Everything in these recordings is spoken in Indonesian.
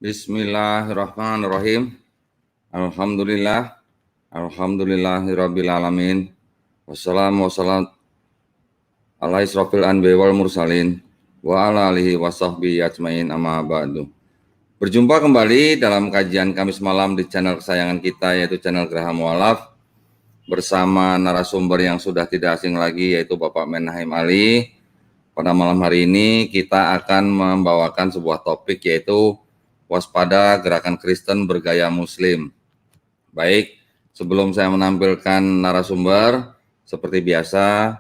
Bismillahirrahmanirrahim. Alhamdulillah. Alhamdulillahirabbil alamin. Wassalamu ala israfil anbiya'i wal mursalin wa ala alihi wasahbihi ajmain amma ba'du. Berjumpa kembali dalam kajian Kamis malam di channel kesayangan kita, yaitu channel Geraha Mu'alaf, bersama narasumber yang sudah tidak asing lagi, yaitu Bapak Menahim Ali. Pada malam hari ini kita akan membawakan sebuah topik, yaitu waspada gerakan Kristen bergaya Muslim. Baik, sebelum saya menampilkan narasumber, seperti biasa,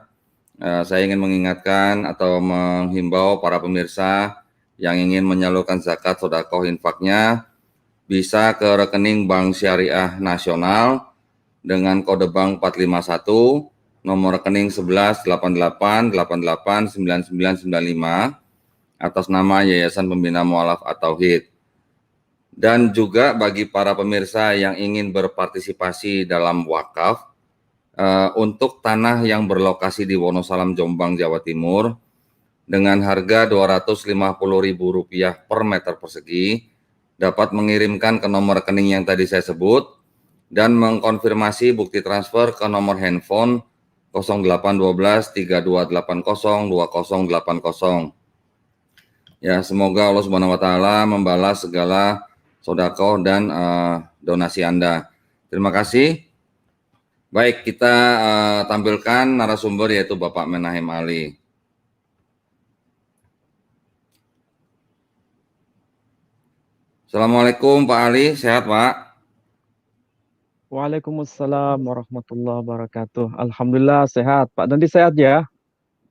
saya ingin mengingatkan atau menghimbau para pemirsa yang ingin menyalurkan zakat sedekah infaknya bisa ke rekening Bank Syariah Nasional dengan kode bank 451, nomor rekening 1188889995 atas nama Yayasan Pembina Mu'alaf At-Tauhid. Dan juga bagi para pemirsa yang ingin berpartisipasi dalam wakaf untuk tanah yang berlokasi di Wonosalam, Jombang, Jawa Timur, dengan harga Rp250.000 per meter persegi, dapat mengirimkan ke nomor rekening yang tadi saya sebut dan mengkonfirmasi bukti transfer ke nomor handphone 0812 3280 2080. Ya, semoga Allah Subhanahu wa taala membalas segala sedekah dan donasi Anda. Terima kasih. Baik, kita tampilkan narasumber, yaitu Bapak Menahim Ali. Assalamualaikum Pak Ali, sehat Pak? Waalaikumsalam warahmatullahi wabarakatuh. Alhamdulillah sehat. Pak Dandi sehat ya?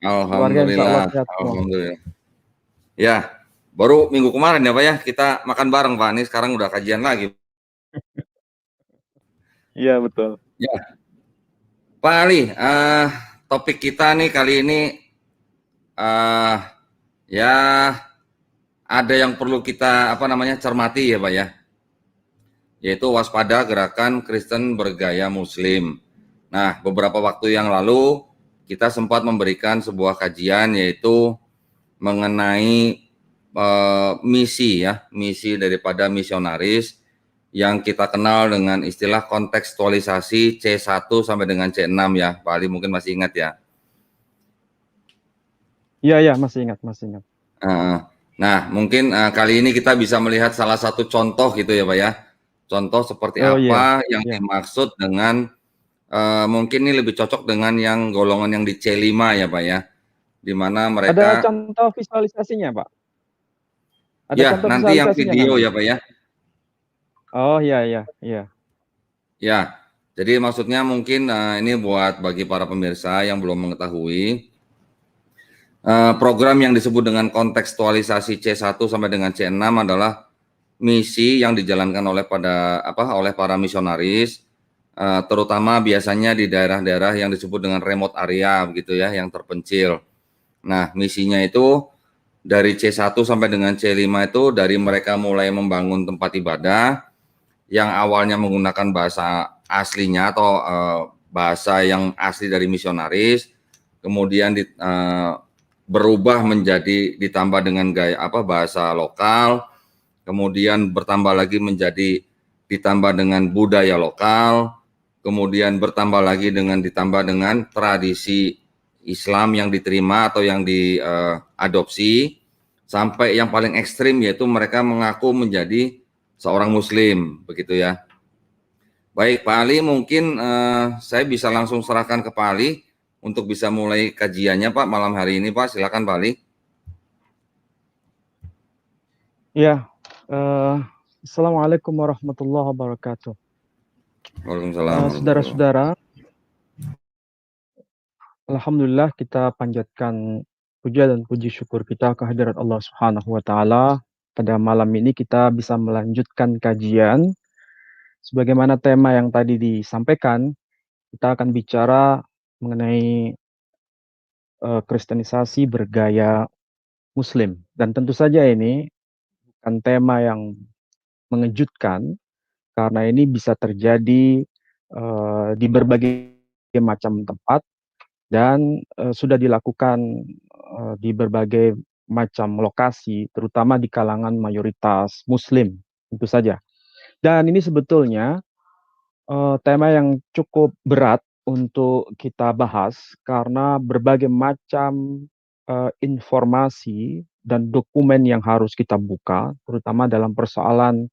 Keluarga insya Allah Alhamdulillah, sehat semua. alhamdulillah. Ya, baru minggu kemarin ya Pak ya, kita makan bareng Pak. Ini sekarang udah kajian lagi. Iya betul. Ya, Pak Ali, topik kita nih kali ini ya ada yang perlu kita cermati ya Pak ya, yaitu waspada gerakan Kristen bergaya Muslim. Nah, beberapa waktu yang lalu kita sempat memberikan sebuah kajian, yaitu mengenai misi daripada misionaris yang kita kenal dengan istilah kontekstualisasi C1 sampai dengan C6 ya, Pak Ali mungkin masih ingat ya. Iya, masih ingat. Nah, mungkin kali ini kita bisa melihat salah satu contoh gitu ya Pak ya. Contoh seperti apa yang dimaksud dengan mungkin ini lebih cocok dengan yang golongan yang di C5 ya Pak ya. Di mana mereka ada contoh visualisasinya Pak? Ada ya, nanti yang video nanti ya Pak ya. Oh iya. Ya, jadi maksudnya mungkin ini buat bagi para pemirsa yang belum mengetahui, program yang disebut dengan kontekstualisasi C1 sampai dengan C6 adalah misi yang dijalankan oleh para misionaris, terutama biasanya di daerah-daerah yang disebut dengan remote area begitu ya, yang terpencil. Nah, misinya itu dari C1 sampai dengan C5 itu dari mereka mulai membangun tempat ibadah yang awalnya menggunakan bahasa aslinya atau bahasa yang asli dari misionaris, kemudian berubah menjadi ditambah dengan bahasa lokal, kemudian bertambah lagi menjadi ditambah dengan budaya lokal, kemudian bertambah lagi ditambah dengan tradisi Islam yang diterima atau yang diadopsi, sampai yang paling ekstrim yaitu mereka mengaku menjadi seorang Muslim, begitu ya. Baik Pak Ali, mungkin saya bisa langsung serahkan ke Pak Ali untuk bisa mulai kajiannya Pak malam hari ini Pak. Silakan Pak Ali. Ya, Assalamualaikum warahmatullahi wabarakatuh. Waalaikumsalam. Saudara-saudara, alhamdulillah kita panjatkan puja dan puji syukur kita kehadirat Allah Subhanahu wa taala. Pada malam ini kita bisa melanjutkan kajian sebagaimana tema yang tadi disampaikan. Kita akan bicara mengenai kristenisasi bergaya Muslim, dan tentu saja ini bukan tema yang mengejutkan karena ini bisa terjadi di berbagai macam tempat dan sudah dilakukan di berbagai macam lokasi, terutama di kalangan mayoritas Muslim, tentu saja. Dan ini sebetulnya tema yang cukup berat untuk kita bahas karena berbagai macam informasi dan dokumen yang harus kita buka, terutama dalam persoalan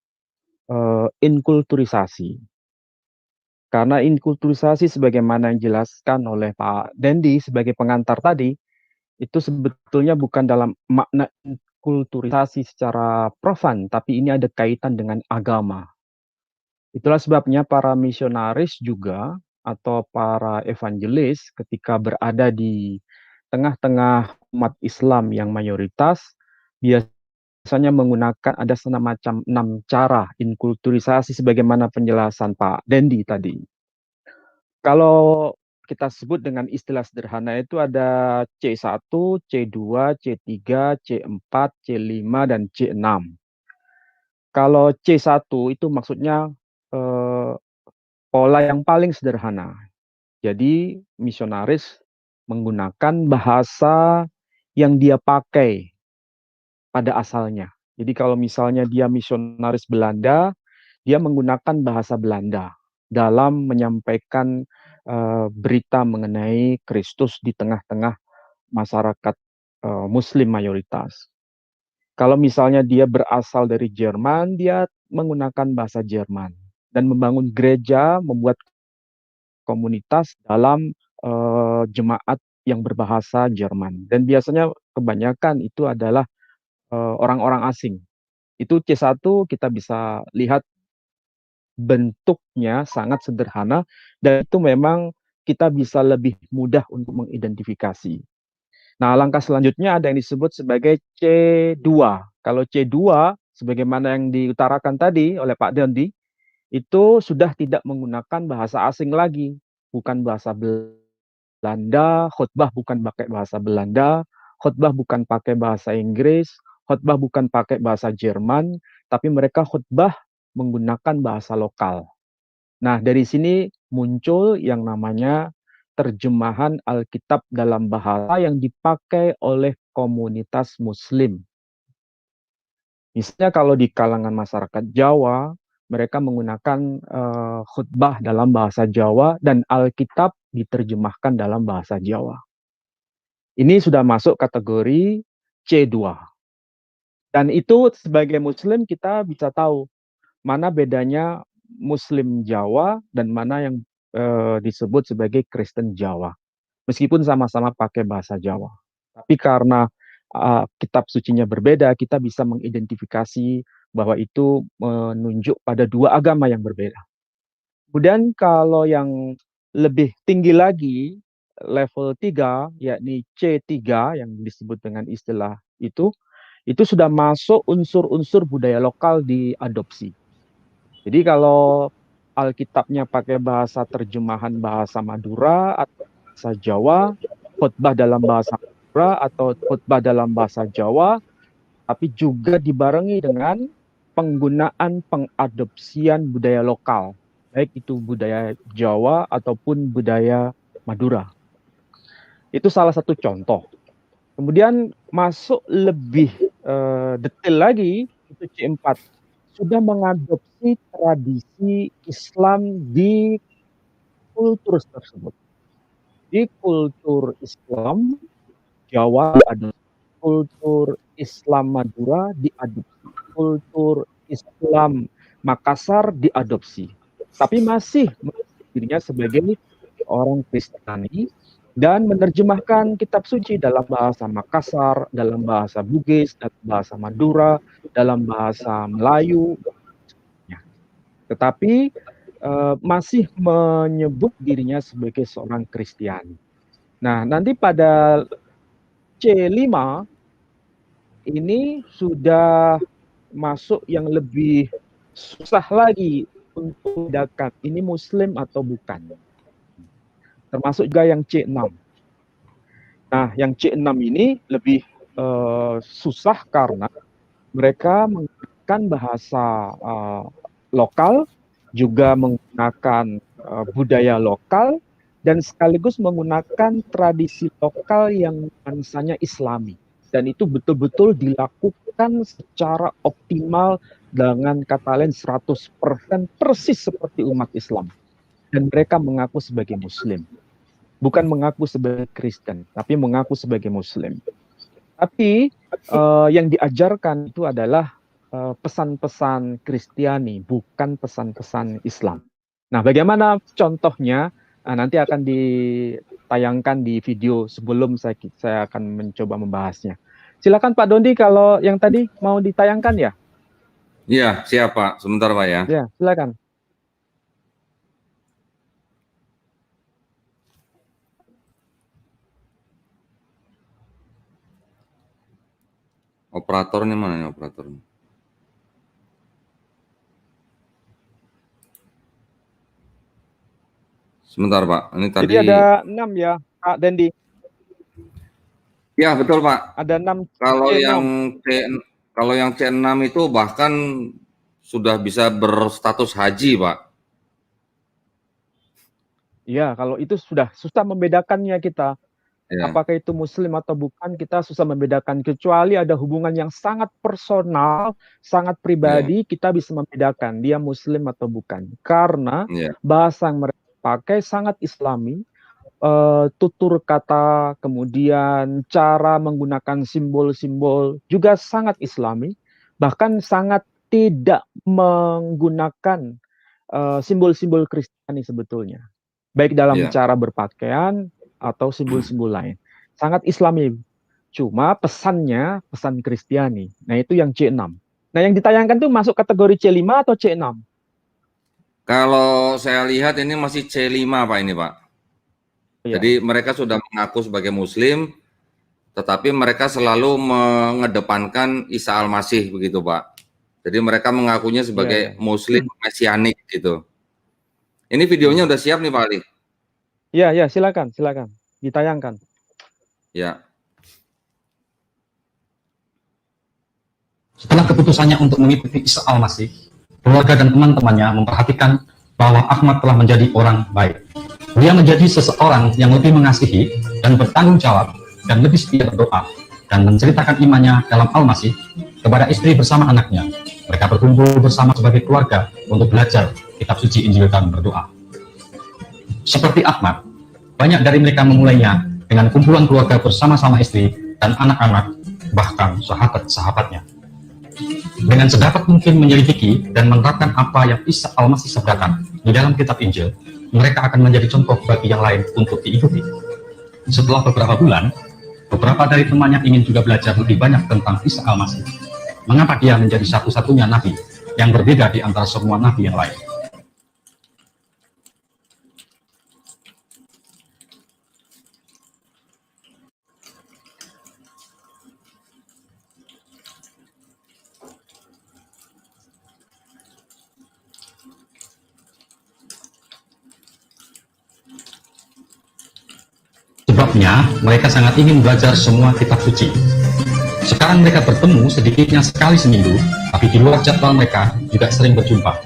inkulturisasi. Karena inkulturisasi sebagaimana yang dijelaskan oleh Pak Dendi sebagai pengantar tadi, itu sebetulnya bukan dalam makna kulturisasi secara profan, tapi ini ada kaitan dengan agama. Itulah sebabnya para misionaris juga atau para evangelis ketika berada di tengah-tengah umat Islam yang mayoritas, biasanya menggunakan ada semacam 6 cara inkulturisasi sebagaimana penjelasan Pak Dendi tadi. Kalau kita sebut dengan istilah sederhana itu ada C1, C2, C3, C4, C5, dan C6. Kalau C1 itu maksudnya pola yang paling sederhana. Jadi misionaris menggunakan bahasa yang dia pakai pada asalnya. Jadi kalau misalnya dia misionaris Belanda, dia menggunakan bahasa Belanda dalam menyampaikan berita mengenai Kristus di tengah-tengah masyarakat Muslim mayoritas. Kalau misalnya dia berasal dari Jerman, dia menggunakan bahasa Jerman dan membangun gereja, membuat komunitas dalam jemaat yang berbahasa Jerman. Dan biasanya kebanyakan itu adalah orang-orang asing. Itu C1 kita bisa lihat bentuknya sangat sederhana dan itu memang kita bisa lebih mudah untuk mengidentifikasi. Nah, langkah selanjutnya ada yang disebut sebagai C2. Kalau C2, sebagaimana yang diutarakan tadi oleh Pak Dendi, itu sudah tidak menggunakan bahasa asing lagi. Bukan bahasa Belanda, khutbah bukan pakai bahasa Belanda, khutbah bukan pakai bahasa Inggris, khutbah bukan pakai bahasa Jerman, tapi mereka khutbah menggunakan bahasa lokal. Nah, dari sini muncul yang namanya terjemahan Alkitab dalam bahasa yang dipakai oleh komunitas Muslim. Misalnya kalau di kalangan masyarakat Jawa, mereka menggunakan khutbah dalam bahasa Jawa dan Alkitab diterjemahkan dalam bahasa Jawa. Ini sudah masuk kategori C2. Dan itu sebagai Muslim kita bisa tahu mana bedanya Muslim Jawa dan mana yang disebut sebagai Kristen Jawa. Meskipun sama-sama pakai bahasa Jawa. Tapi karena kitab sucinya berbeda, kita bisa mengidentifikasi bahwa itu menunjuk pada dua agama yang berbeda. Kemudian kalau yang lebih tinggi lagi, level 3, yakni C3 yang disebut dengan istilah itu sudah masuk unsur-unsur budaya lokal diadopsi. Jadi kalau Alkitabnya pakai bahasa terjemahan bahasa Madura atau bahasa Jawa, khotbah dalam bahasa Madura atau khotbah dalam bahasa Jawa, tapi juga dibarengi dengan penggunaan pengadopsian budaya lokal, baik itu budaya Jawa ataupun budaya Madura. Itu salah satu contoh. Kemudian masuk lebih detail lagi, itu C4. Sudah mengadopsi tradisi Islam di kultur tersebut. Di kultur Islam Jawa diadopsi, kultur Islam Madura diadopsi, kultur Islam Makassar diadopsi. Tapi masih dirinya sebagai orang Kristiani dan menerjemahkan kitab suci dalam bahasa Makassar, dalam bahasa Bugis, dalam bahasa Madura, dalam bahasa Melayu. Tetapi masih menyebut dirinya sebagai seorang Kristiani. Nah, nanti pada C5 ini sudah masuk yang lebih susah lagi untuk membedakan ini Muslim atau bukan. Termasuk juga yang C6. Nah, yang C6 ini lebih susah karena mereka menggunakan bahasa lokal, juga menggunakan budaya lokal, dan sekaligus menggunakan tradisi lokal yang nuansanya Islami. dan itu betul-betul dilakukan secara optimal dengan kata lain 100% persis seperti umat Islam, dan mereka mengaku sebagai Muslim, bukan mengaku sebagai Kristen, tapi mengaku sebagai Muslim. Tapi yang diajarkan itu adalah pesan-pesan Kristiani, bukan pesan-pesan Islam. Nah, bagaimana contohnya? Nanti akan ditayangkan di video sebelum saya akan mencoba membahasnya. Silakan Pak Dondi, kalau yang tadi mau ditayangkan ya? Iya, siap Pak. Sebentar Pak ya. Ya, silakan. Operatornya mana nih operatornya? Sebentar Pak, ini tadi. Jadi ada 6 ya, Pak Dendi? Ya betul Pak. Ada 6. Kalau yang C6 itu bahkan sudah bisa berstatus haji Pak. Iya, kalau itu sudah susah membedakannya kita. Ya. Apakah itu Muslim atau bukan, kita susah membedakan. Kecuali ada hubungan yang sangat personal, sangat pribadi, kita bisa membedakan dia Muslim atau bukan. Karena bahasa yang mereka pakai sangat Islami, tutur kata, kemudian cara menggunakan simbol-simbol juga sangat Islami, bahkan sangat tidak menggunakan simbol-simbol Kristiani sebetulnya, baik dalam cara berpakaian atau simbol-simbol lain. Sangat Islami, cuma pesannya pesan Kristiani. Nah, itu yang C6. Nah, yang ditayangkan itu masuk kategori C5 atau C6? Kalau saya lihat ini masih C5 Pak ini Pak. Jadi mereka sudah mengaku sebagai Muslim, tetapi mereka selalu mengedepankan Isa Al-Masih begitu Pak. Jadi mereka mengakunya sebagai Muslim Mesianik gitu. Ini videonya udah siap nih Pak Ali? Iya, silakan ditayangkan. Ya. Setelah keputusannya untuk mengikuti Isa Al-Masih, keluarga dan teman-temannya memperhatikan bahwa Ahmad telah menjadi orang baik. Dia menjadi seseorang yang lebih mengasihi dan bertanggung jawab dan lebih setia berdoa dan menceritakan imannya dalam Al-Masih kepada istri bersama anaknya. Mereka berkumpul bersama sebagai keluarga untuk belajar kitab suci Injil dan berdoa. Seperti Ahmad, banyak dari mereka memulainya dengan kumpulan keluarga bersama-sama istri dan anak-anak, bahkan sahabat-sahabatnya. Dengan sedapat mungkin menyelidiki dan menerapkan apa yang Isa Al-Masih sabdakan di dalam kitab Injil, mereka akan menjadi contoh bagi yang lain untuk diikuti. Setelah beberapa bulan, beberapa dari temannya ingin juga belajar lebih banyak tentang Isa Al-Masih. Mengapa dia menjadi satu-satunya nabi yang berbeda di antara semua nabi yang lain? Sebabnya, mereka sangat ingin belajar semua kitab suci. Sekarang mereka bertemu sedikitnya sekali seminggu, tapi di luar jadwal mereka juga sering berjumpa.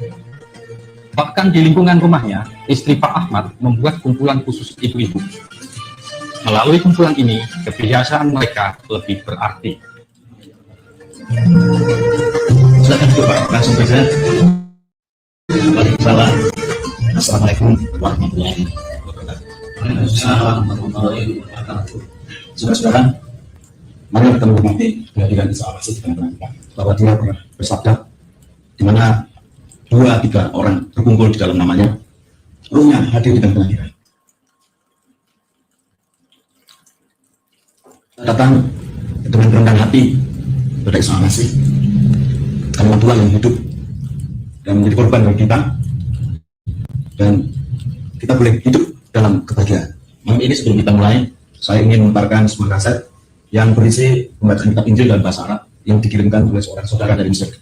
Bahkan di lingkungan rumahnya, istri Pak Ahmad membuat kumpulan khusus ibu-ibu. Melalui kumpulan ini, kebiasaan mereka lebih berarti. Silakan Pak, langsung saja. Waalaikumsalam. Assalamualaikum warahmatullahi wabarakatuh. Saudara-saudara, mari kita menghormati kehadiran Isa Al-Masih dengan perhatikan bahwa dia pernah bersabda, di mana 2-3 orang berkumpul di dalam namanya, ruhnya hadir dengan kehadiran. Datang dengan rendah hati kepada Isa Al-Masih, karena Tuhan yang hidup dan menjadi korban bagi kita, dan kita boleh hidup dalam kebahagiaan. Malam ini sebelum kita mulai, saya ingin melemparkan sebuah kaset yang berisi pembacaan kitab Injil dalam bahasa Arab yang dikirimkan oleh seorang saudara dari Mesir.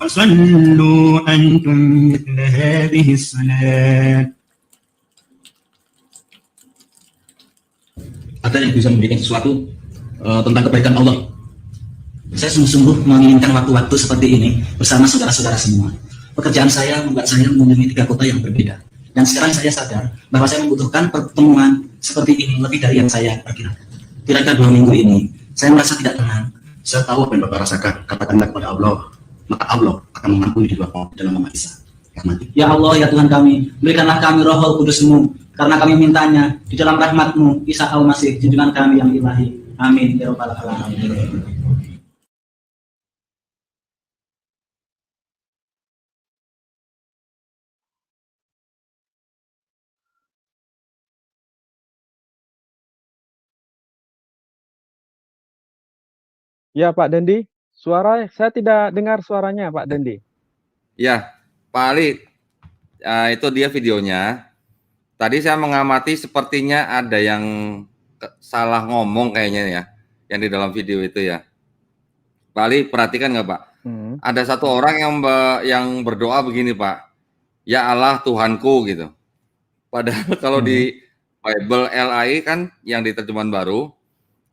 Fasallu antum mithla hadhihi salat. Ada yang bisa membuat sesuatu tentang kebaikan Allah. Saya sungguh-sungguh menginginkan waktu-waktu seperti ini bersama saudara-saudara semua. Pekerjaan saya membuat saya mengunjungi 3 kota yang berbeda. Dan sekarang saya sadar bahwa saya membutuhkan pertemuan seperti ini lebih dari yang saya perkirakan. kira-kira 2 minggu ini, saya merasa tidak tenang. Saya tahu apa yang Bapak rasakan. Katakanlah kepada Allah, maka Allah akan mengampuni di dalam nama Isa. Ya Allah, ya Tuhan kami, berikanlah kami Roh Kudus-Mu, karena kami mintanya di dalam rahmat-Mu, Isa Al-Masih, junjungan kami yang ilahi. Amin. Ya Rabbal Alamin. Ya Pak Dendi, saya tidak dengar suaranya Pak Dendi. Ya, Pak Ali, itu dia videonya. Tadi saya mengamati sepertinya ada yang salah ngomong kayaknya ya, yang di dalam video itu ya. Pak Ali, perhatikan nggak Pak? Ada satu orang yang berdoa begini Pak, ya Allah Tuhanku gitu. Padahal kalau di Bible LAI kan yang di terjemahan baru,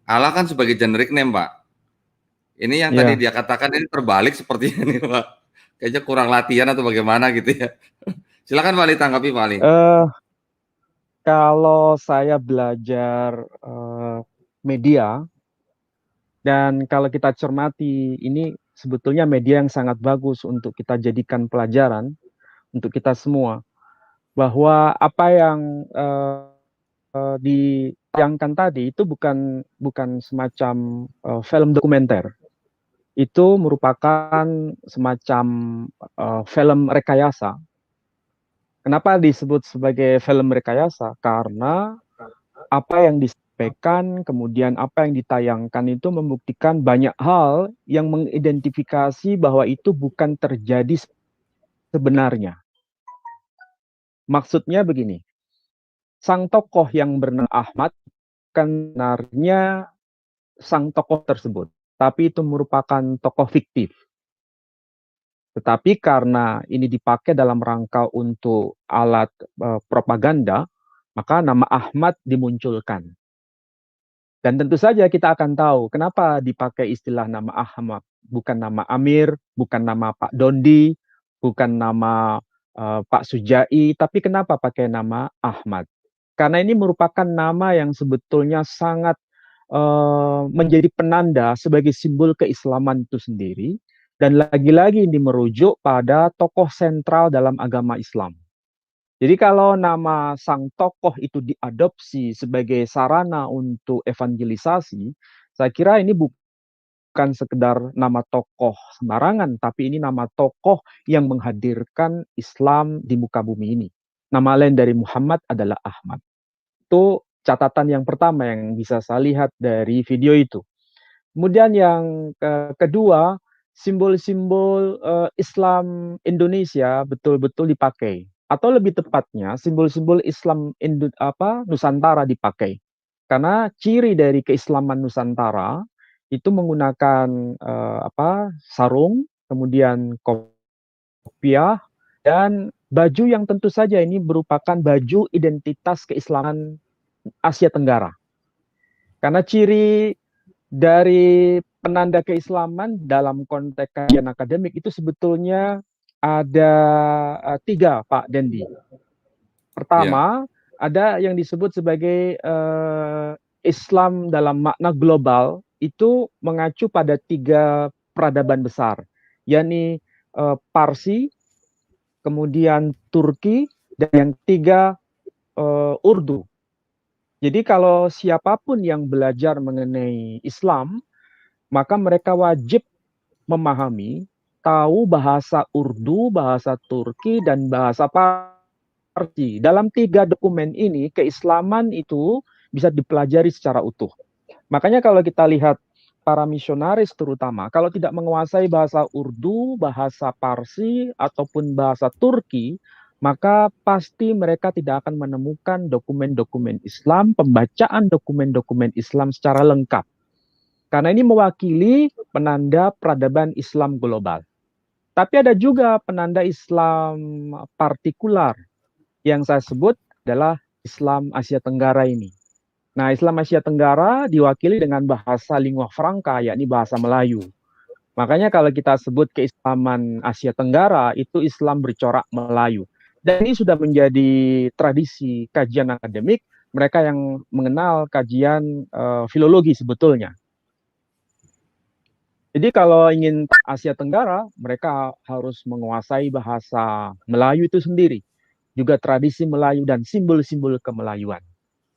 Allah kan sebagai generic name Pak. Ini yang tadi dia katakan ini terbalik sepertinya nih Pak. Kayaknya kurang latihan atau bagaimana gitu ya. Silakan Pak Ali, tanggapi Pak Ali. Kalau saya belajar media, dan kalau kita cermati, ini sebetulnya media yang sangat bagus untuk kita jadikan pelajaran untuk kita semua, bahwa apa yang ditayangkan tadi itu bukan semacam film dokumenter. Itu merupakan semacam film rekayasa. Kenapa disebut sebagai film rekayasa? Karena apa yang disampaikan, kemudian apa yang ditayangkan itu membuktikan banyak hal yang mengidentifikasi bahwa itu bukan terjadi sebenarnya. Maksudnya begini, sang tokoh yang bernama Ahmad bukan sebenarnya sang tokoh tersebut, tapi itu merupakan tokoh fiktif. Tetapi karena ini dipakai dalam rangka untuk alat propaganda, maka nama Ahmad dimunculkan. Dan tentu saja kita akan tahu kenapa dipakai istilah nama Ahmad, bukan nama Amir, bukan nama Pak Dondi, bukan nama Pak Sujai, tapi kenapa pakai nama Ahmad? Karena ini merupakan nama yang sebetulnya sangat menjadi penanda sebagai simbol keislaman itu sendiri, dan lagi-lagi ini merujuk pada tokoh sentral dalam agama Islam. Jadi kalau nama sang tokoh itu diadopsi sebagai sarana untuk evangelisasi, saya kira ini bukan sekedar nama tokoh sembarangan, tapi ini nama tokoh yang menghadirkan Islam di muka bumi ini. Nama lain dari Muhammad adalah Ahmad. Itu catatan yang pertama yang bisa saya lihat dari video itu. Kemudian yang kedua, simbol-simbol Islam Indonesia betul-betul dipakai, atau lebih tepatnya simbol-simbol Islam Nusantara dipakai. Karena ciri dari keislaman Nusantara itu menggunakan sarung, kemudian kopiah, dan baju yang tentu saja ini merupakan baju identitas keislaman Asia Tenggara. Karena ciri dari penanda keislaman dalam konteks kajian akademik itu sebetulnya ada 3, Pak Dendi. Pertama, ada yang disebut sebagai Islam dalam makna global, itu mengacu pada 3 peradaban besar, yakni Parsi, kemudian Turki, dan yang ketiga Urdu. Jadi kalau siapapun yang belajar mengenai Islam, maka mereka wajib memahami, tahu bahasa Urdu, bahasa Turki, dan bahasa Parsi. Dalam 3 dokumen ini, keislaman itu bisa dipelajari secara utuh. Makanya kalau kita lihat para misionaris terutama, kalau tidak menguasai bahasa Urdu, bahasa Parsi, ataupun bahasa Turki, maka pasti mereka tidak akan menemukan dokumen-dokumen Islam, pembacaan dokumen-dokumen Islam secara lengkap. Karena ini mewakili penanda peradaban Islam global. Tapi ada juga penanda Islam partikular yang saya sebut adalah Islam Asia Tenggara ini. Nah, Islam Asia Tenggara diwakili dengan bahasa lingua franca, yakni bahasa Melayu. Makanya kalau kita sebut keislaman Asia Tenggara, itu Islam bercorak Melayu. Dan ini sudah menjadi tradisi kajian akademik mereka yang mengenal kajian filologi sebetulnya. Jadi kalau ingin Asia Tenggara, mereka harus menguasai bahasa Melayu itu sendiri, juga tradisi Melayu dan simbol-simbol kemelayuan.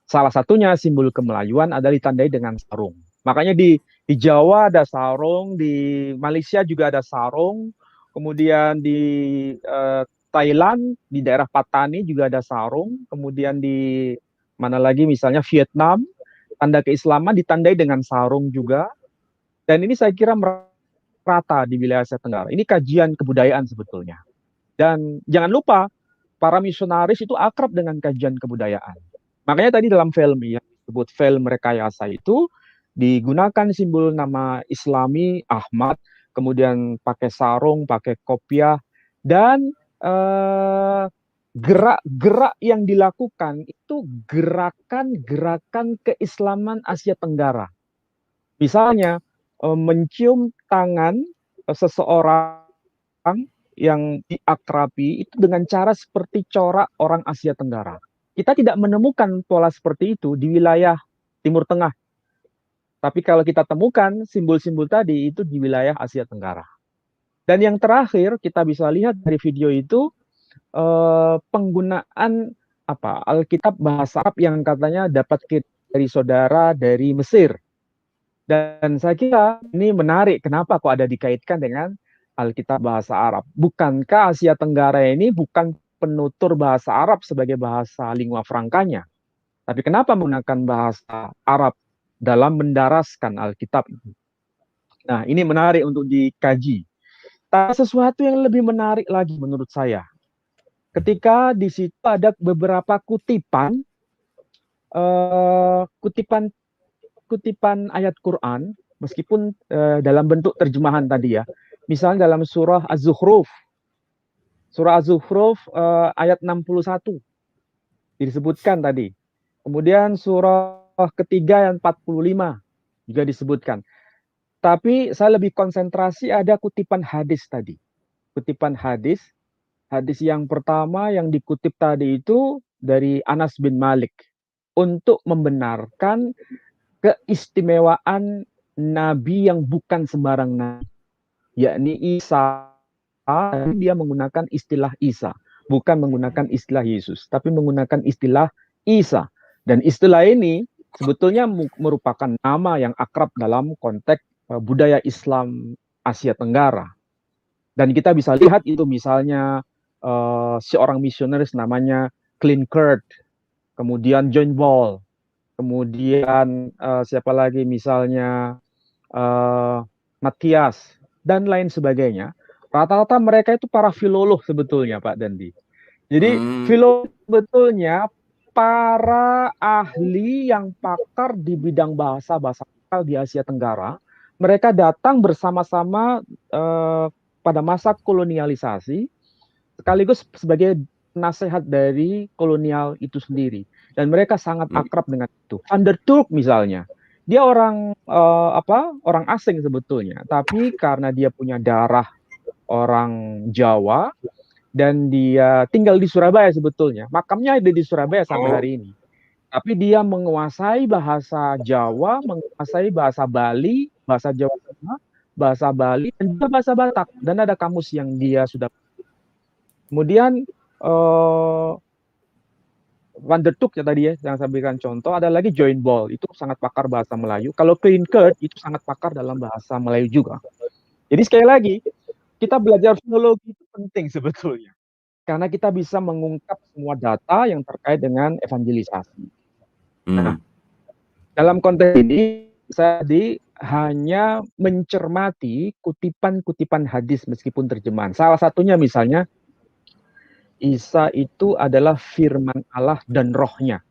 Salah satunya simbol kemelayuan adalah ditandai dengan sarung. Makanya di Jawa ada sarung, di Malaysia juga ada sarung, kemudian di Thailand, di daerah Patani juga ada sarung, kemudian di mana lagi misalnya Vietnam, tanda keislaman ditandai dengan sarung juga. Dan ini saya kira merata di wilayah Asia Tenggara. Ini kajian kebudayaan sebetulnya. Dan jangan lupa, para misionaris itu akrab dengan kajian kebudayaan. Makanya tadi dalam film yang disebut film rekayasa itu, digunakan simbol nama Islami, Ahmad, kemudian pakai sarung, pakai kopiah, dan gerak-gerak yang dilakukan itu gerakan-gerakan keislaman Asia Tenggara. Misalnya, mencium tangan seseorang yang diakrabi itu dengan cara seperti corak orang Asia Tenggara. Kita tidak menemukan pola seperti itu di wilayah Timur Tengah. Tapi kalau kita temukan simbol-simbol tadi itu di wilayah Asia Tenggara. Dan yang terakhir kita bisa lihat dari video itu penggunaan Alkitab bahasa Arab yang katanya dapat dari saudara dari Mesir. Dan saya kira ini menarik, kenapa kok ada dikaitkan dengan Alkitab bahasa Arab. Bukankah Asia Tenggara ini bukan penutur bahasa Arab sebagai bahasa lingua frankanya? Tapi kenapa menggunakan bahasa Arab dalam mendaraskan Alkitab itu? Nah, ini menarik untuk dikaji. Tapi sesuatu yang lebih menarik lagi menurut saya. Ketika di situ ada beberapa kutipan ayat Quran, meskipun dalam bentuk terjemahan tadi ya. Misalnya dalam surah Az-Zukhruf. Surah Az-Zukhruf ayat 61 disebutkan tadi. Kemudian surah ketiga yang 45 juga disebutkan. Tapi saya lebih konsentrasi ada kutipan hadis tadi. Kutipan hadis yang pertama yang dikutip tadi itu dari Anas bin Malik untuk membenarkan keistimewaan nabi yang bukan sembarang nabi, yakni Isa. Dia menggunakan istilah Isa, bukan menggunakan istilah Yesus, tapi menggunakan istilah Isa. Dan istilah ini sebetulnya merupakan nama yang akrab dalam konteks budaya Islam Asia Tenggara. Dan kita bisa lihat itu misalnya seorang misionaris namanya Clint Kurt, kemudian John Ball, kemudian siapa lagi misalnya Matias, dan lain sebagainya. Rata-rata mereka itu para filolog sebetulnya Pak Dandi. Jadi filolog sebetulnya para ahli yang pakar di bidang bahasa lokal di Asia Tenggara. Mereka datang bersama-sama pada masa kolonialisasi, sekaligus sebagai nasihat dari kolonial itu sendiri. Dan mereka sangat akrab dengan itu. Van der Turk misalnya, dia orang orang asing sebetulnya, tapi karena dia punya darah orang Jawa dan dia tinggal di Surabaya sebetulnya, makamnya ada di Surabaya sampai hari ini. Tapi dia menguasai bahasa Jawa, menguasai bahasa Bali, bahasa Jawa Tengah, bahasa Bali, dan juga bahasa Batak. Dan ada kamus yang dia sudah. Kemudian Van der Turk ya tadi ya, yang saya berikan contoh. Ada lagi John Ball, itu sangat pakar bahasa Melayu. Kalau Clint Kurt itu sangat pakar dalam bahasa Melayu juga. Jadi sekali lagi, kita belajar filologi itu penting sebetulnya. Karena kita bisa mengungkap semua data yang terkait dengan evangelisasi. Nah, dalam konteks ini, saya hanya mencermati kutipan-kutipan hadis meskipun terjemahan. Salah satunya misalnya, Isa itu adalah firman Allah dan rohnya.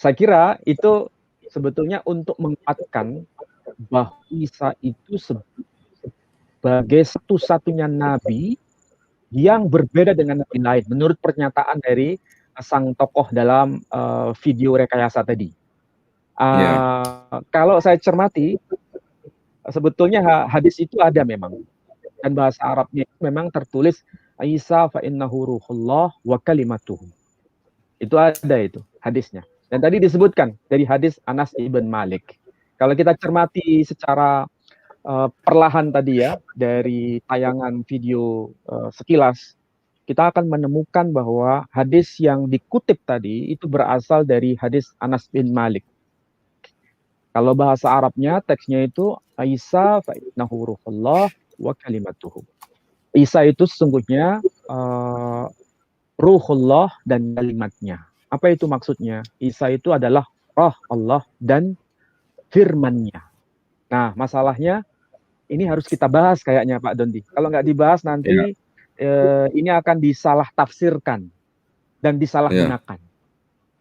Saya kira itu sebetulnya untuk menguatkan bahwa Isa itu sebagai satu-satunya nabi yang berbeda dengan nabi lain, menurut pernyataan dari sang tokoh dalam video rekayasa tadi. Kalau saya cermati, sebetulnya hadis itu ada memang, dan bahasa Arabnya itu memang tertulis Isa fa innahu ruhullah wa kalimatuhu. Itu ada itu hadisnya. Dan tadi disebutkan dari hadis Anas ibn Malik. Kalau kita cermati secara perlahan tadi ya, dari tayangan video sekilas, kita akan menemukan bahwa hadis yang dikutip tadi itu berasal dari hadis Anas bin Malik. Kalau bahasa Arabnya, teksnya itu Isa fa innahu ruhullah wa kalimatuhu. Isa itu sesungguhnya ruhullah dan kalimatnya. Apa itu maksudnya? Isa itu adalah roh Allah dan firman-Nya. Nah, masalahnya ini harus kita bahas kayaknya Pak Dondi. Kalau nggak dibahas nanti ini akan disalah tafsirkan dan disalahgunakan.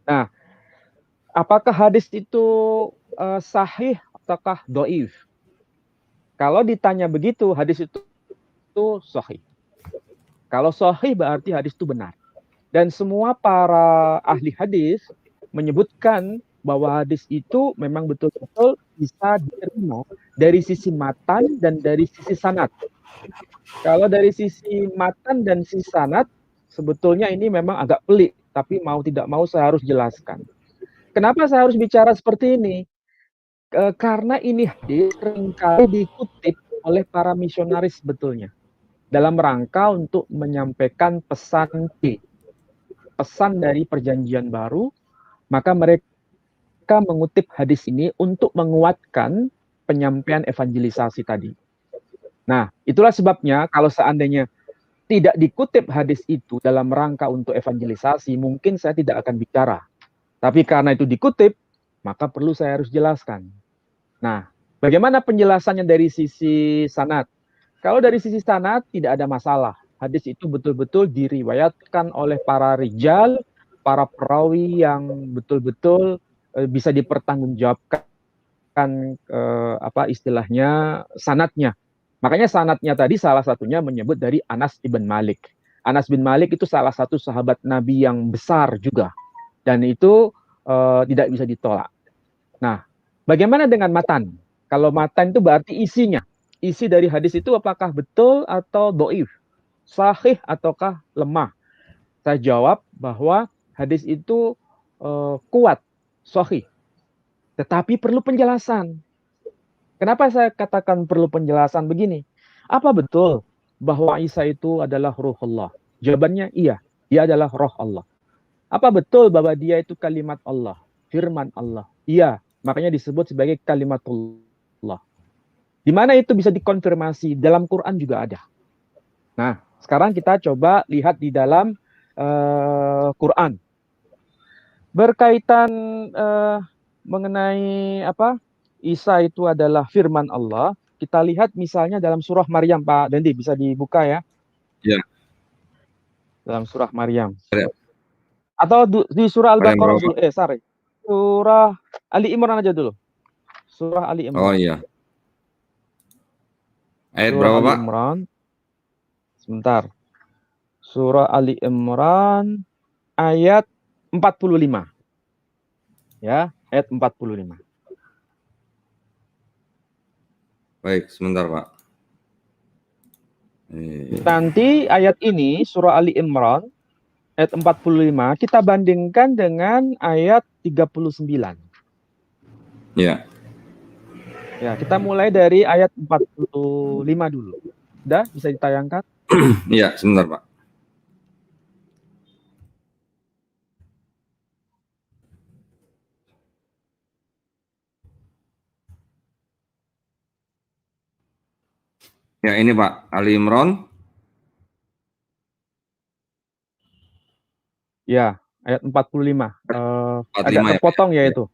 Nah, apakah hadis itu sahih ataukah doif? Kalau ditanya begitu, hadis itu sahih. Kalau sahih berarti hadis itu benar. Dan semua para ahli hadis menyebutkan bahwa hadis itu memang betul-betul bisa diterima dari sisi matan dan dari sisi sanad. Kalau dari sisi matan dan sisi sanad, sebetulnya ini memang agak pelik, tapi mau tidak mau saya harus jelaskan. Kenapa saya harus bicara seperti ini? Karena ini hadis seringkali dikutip oleh para misionaris sebetulnya dalam rangka untuk menyampaikan pesan pesan dari perjanjian baru, maka mereka mengutip hadis ini untuk menguatkan penyampaian evangelisasi tadi. Nah, itulah sebabnya kalau seandainya tidak dikutip hadis itu dalam rangka untuk evangelisasi, mungkin saya tidak akan bicara. Tapi karena itu dikutip, maka perlu saya harus jelaskan. Nah, bagaimana penjelasannya dari sisi sanad? Kalau dari sisi sanad tidak ada masalah. Hadis itu betul-betul diriwayatkan oleh para rijal, para perawi yang betul-betul bisa dipertanggungjawabkan apa istilahnya sanadnya. Makanya sanadnya tadi salah satunya menyebut dari Anas ibn Malik. Anas bin Malik itu salah satu sahabat Nabi yang besar juga. Dan itu tidak bisa ditolak. Nah, bagaimana dengan matan? Kalau matan itu berarti isinya. Isi dari hadis itu apakah betul atau doif? Sahih ataukah lemah? Saya jawab bahwa hadis itu kuat, sahih. Tetapi perlu penjelasan. Kenapa saya katakan perlu penjelasan begini? Apa betul bahwa Isa itu adalah ruhullah? Jawabannya iya, dia adalah roh Allah. Apa betul bahwa dia itu kalimat Allah, firman Allah? Iya, makanya disebut sebagai kalimatullah. Di mana itu bisa dikonfirmasi? Dalam Quran juga ada. Nah, sekarang kita coba lihat di dalam Quran. Berkaitan mengenai apa? Isa itu adalah firman Allah. Kita lihat misalnya dalam surah Maryam, Pak Dendi, bisa dibuka ya? Ya. Dalam surah Maryam. Ya. Atau di surah Al-Baqarah Maryam dulu. Sorry. Surah Ali Imran aja dulu. Surah Ali Imran. Oh iya. Ayat Surah berapa, Ali Pak? Imran. Sebentar. Surah Ali Imran ayat 45. Ya, ayat 45. Baik, sebentar, Pak. Nanti ayat ini surah Ali Imran ayat 45 kita bandingkan dengan ayat 39. Ya. Ya, kita mulai dari ayat 45 dulu. Udah bisa ditayangkan? Iya, sebentar, Pak. Ya, ini Pak, Ali Imran. Ya, ayat 45. 45 Agak ya, terpotong Pak? ya itu.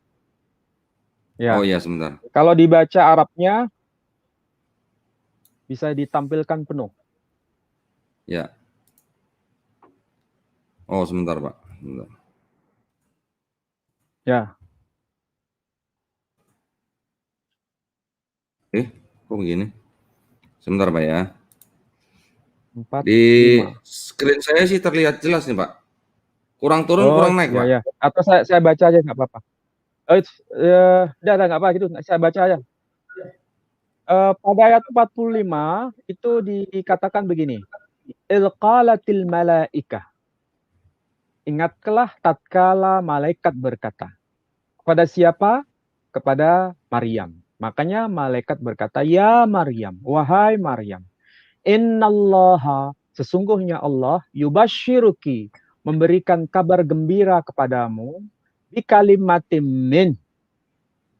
Ya. Oh iya, sebentar. Kalau dibaca Arabnya bisa ditampilkan penuh. Ya. Oh, sebentar, Pak. Sebentar. Ya. Kok begini? Sebentar, Pak ya. 4, Di 5. screen saya sih terlihat jelas nih, Pak. Kurang turun, kurang naik, ya, Pak. ya. Atau saya baca aja nggak apa-apa. Udah nggak apa gitu. Saya baca aja. Pada ayat 45 itu dikatakan begini. Ilqalatil malaikah. Ingatlah tatkala malaikat berkata. Kepada siapa? Kepada Maryam. Makanya malaikat berkata, ya Maryam, wahai Maryam, innallaha, sesungguhnya Allah, yubashiruki, memberikan kabar gembira kepadamu, bi kalimatin min,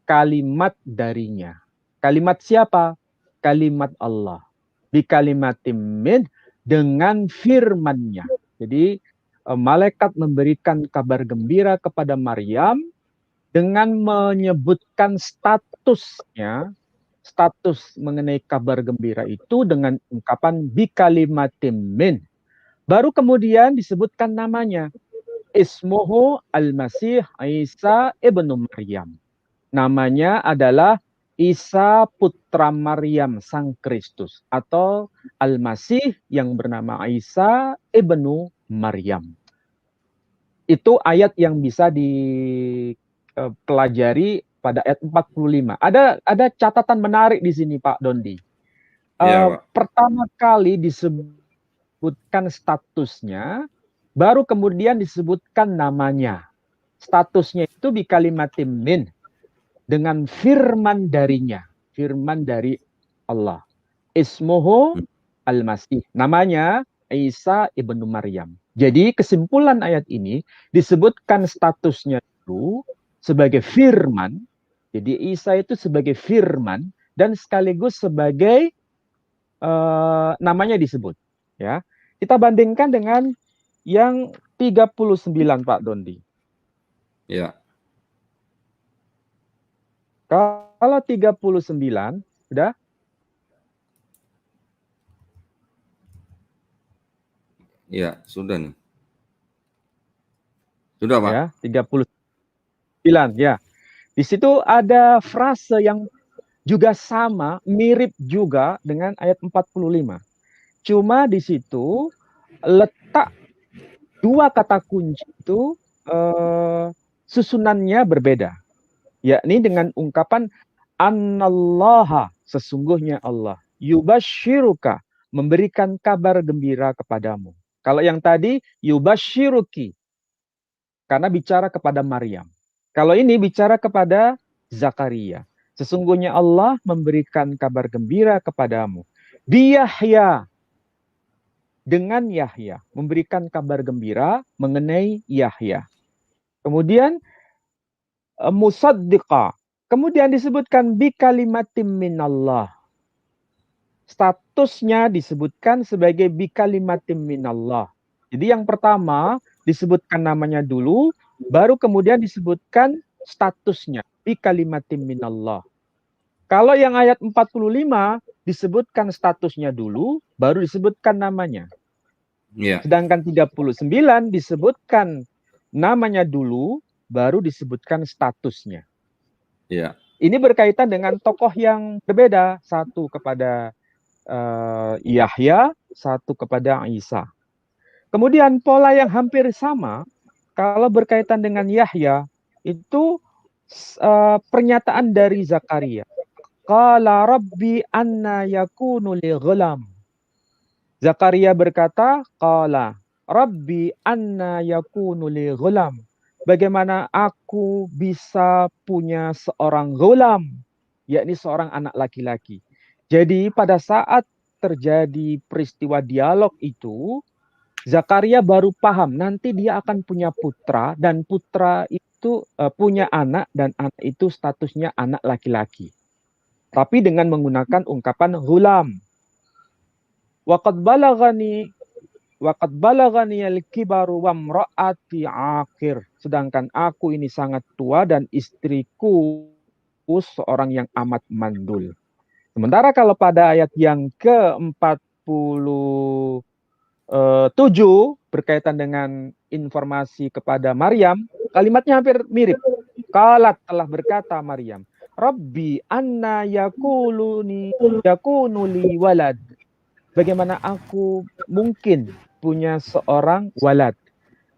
kalimat darinya. Kalimat siapa? Kalimat Allah. Bi kalimatin min, dengan firman-Nya. Jadi malaikat memberikan kabar gembira kepada Maryam dengan menyebutkan statusnya, status mengenai kabar gembira itu dengan ungkapan bi kalimatin min. Baru kemudian disebutkan namanya. Ismuhu al-Masih Isa ibnu Maryam. Namanya adalah Isa putra Maryam sang Kristus, atau Al-Masih yang bernama Isa ibnu Maryam. Itu ayat yang bisa dipelajari pada ayat 45. Ada catatan menarik di sini, Pak Dondi. Iya, Pak. Pertama kali disebutkan statusnya, baru kemudian disebutkan namanya. Statusnya itu bi kalimatin min, dengan firman darinya, firman dari Allah. Ismuhu al-Masih, namanya Isa ibnu Maryam. Jadi kesimpulan ayat ini disebutkan statusnya dulu sebagai firman. Jadi Isa itu sebagai firman dan sekaligus sebagai namanya disebut. Ya, kita bandingkan dengan yang 39, Pak Dondi. Ya. Kalau 39 sudah? Ya, sudah nih. Sudah, Pak. Ya, 39 ya. Di situ ada frase yang juga sama, mirip juga dengan ayat 45. Cuma di situ letak dua kata kunci itu susunannya berbeda. Yakni dengan ungkapan annallaha, sesungguhnya Allah, yubashiruka, memberikan kabar gembira kepadamu. Kalau yang tadi yubashiruki, karena bicara kepada Maryam. Kalau ini bicara kepada Zakaria. Sesungguhnya Allah memberikan kabar gembira kepadamu. Bi Yahya, dengan Yahya, memberikan kabar gembira mengenai Yahya. Kemudian musaddiqa, kemudian disebutkan bi kalimatin minallah. Statusnya disebutkan sebagai bi kalimatin minallah. Jadi yang pertama disebutkan namanya dulu, baru kemudian disebutkan statusnya bi kalimatin minallah. Kalau yang ayat 45 disebutkan statusnya dulu, baru disebutkan namanya. Ya. Sedangkan 39 disebutkan namanya dulu, baru disebutkan statusnya. Ya. Ini berkaitan dengan tokoh yang berbeda, satu kepada Yahya, satu kepada Isa. Kemudian pola yang hampir sama, kalau berkaitan dengan Yahya, itu pernyataan dari Zakaria. Qala rabbi anna yakunu li ghulam. Zakaria berkata, qala rabbi anna yakunu li ghulam. Bagaimana aku bisa punya seorang ghulam, yakni seorang anak laki-laki. Jadi pada saat terjadi peristiwa dialog itu, Zakaria baru paham nanti dia akan punya putra, dan putra itu punya anak, dan anak itu statusnya anak laki-laki. Tapi dengan menggunakan ungkapan ghulam. Waqad balagani al-kibaru wa imra'ati aqir. Sedangkan aku ini sangat tua dan istriku seorang yang amat mandul. Sementara kalau pada ayat yang ke-47 berkaitan dengan informasi kepada Maryam, kalimatnya hampir mirip. Qalat, telah berkata Maryam, Rabbi anna yakunu li walad. Bagaimana aku mungkin punya seorang walad?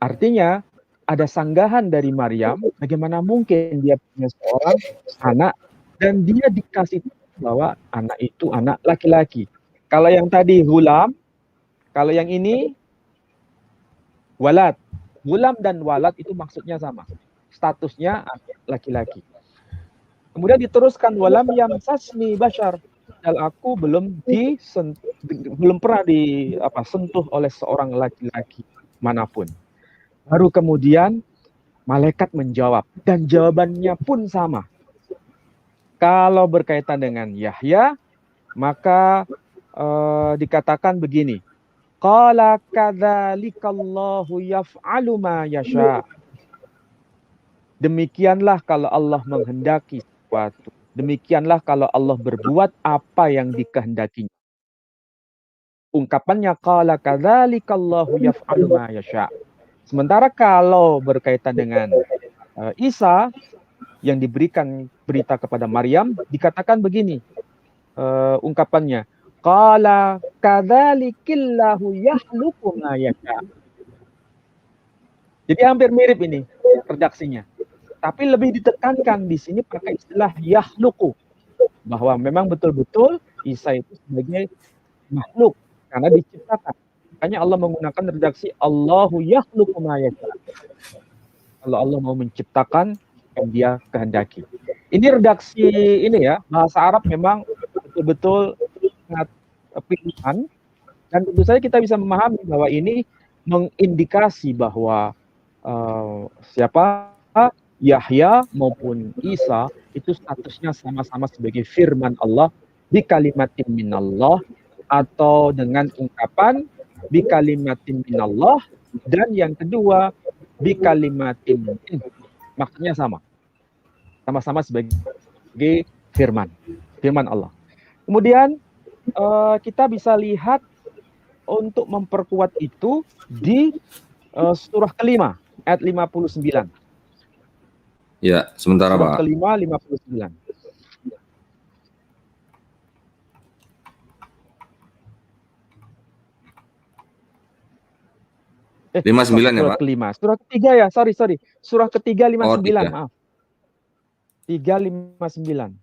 Artinya ada sanggahan dari Maryam, bagaimana mungkin dia punya seorang anak, dan dia dikasih bahwa anak itu anak laki-laki. Kalau yang tadi gulam, kalau yang ini walad. Gulam dan walad itu maksudnya sama. statusnya laki-laki. Kemudian diteruskan walam yamsasni bashar, dan aku belum pernah sentuh oleh seorang laki-laki manapun. Baru kemudian malaikat menjawab, dan jawabannya pun sama. Kalau berkaitan dengan Yahya, maka dikatakan begini, qala kadzalikallahu yaf'alu ma yasha. Demikianlah kalau Allah menghendaki sesuatu. Demikianlah kalau Allah berbuat apa yang dikehendakinya. Ungkapannya qala kadzalikallahu yaf'alu ma yasha. Sementara kalau berkaitan dengan Isa yang diberikan berita kepada Maryam, dikatakan begini ungkapannya, qala kadzalikillahu yakhluqu ma yasha. Jadi hampir mirip ini redaksinya. Tapi lebih ditekankan di sini pakai istilah yakhluqu, bahwa memang betul-betul Isa itu sebagai makhluk karena diciptakan. Makanya Allah menggunakan redaksi Allahu yakhluqu ma yasha. Kalau Allah mau menciptakan, yang Dia kehendaki. Ini redaksi ini ya, bahasa Arab memang betul-betul sangat pilihan, dan tentu saja kita bisa memahami bahwa ini mengindikasi bahwa siapa Yahya maupun Isa itu statusnya sama-sama sebagai firman Allah bi kalimatin minallah, atau dengan ungkapan bi kalimatin minallah, dan yang kedua bi kalimatin min. Maksudnya sama-sama sebagai firman Allah. Kemudian kita bisa lihat untuk memperkuat itu di surah kelima ayat 59. Ya, sementara Surah Pak. kelima 59. 59 ya, surah Pak? kelima. Surah ketiga ya, sorry. Surah ketiga 59, maaf. 359.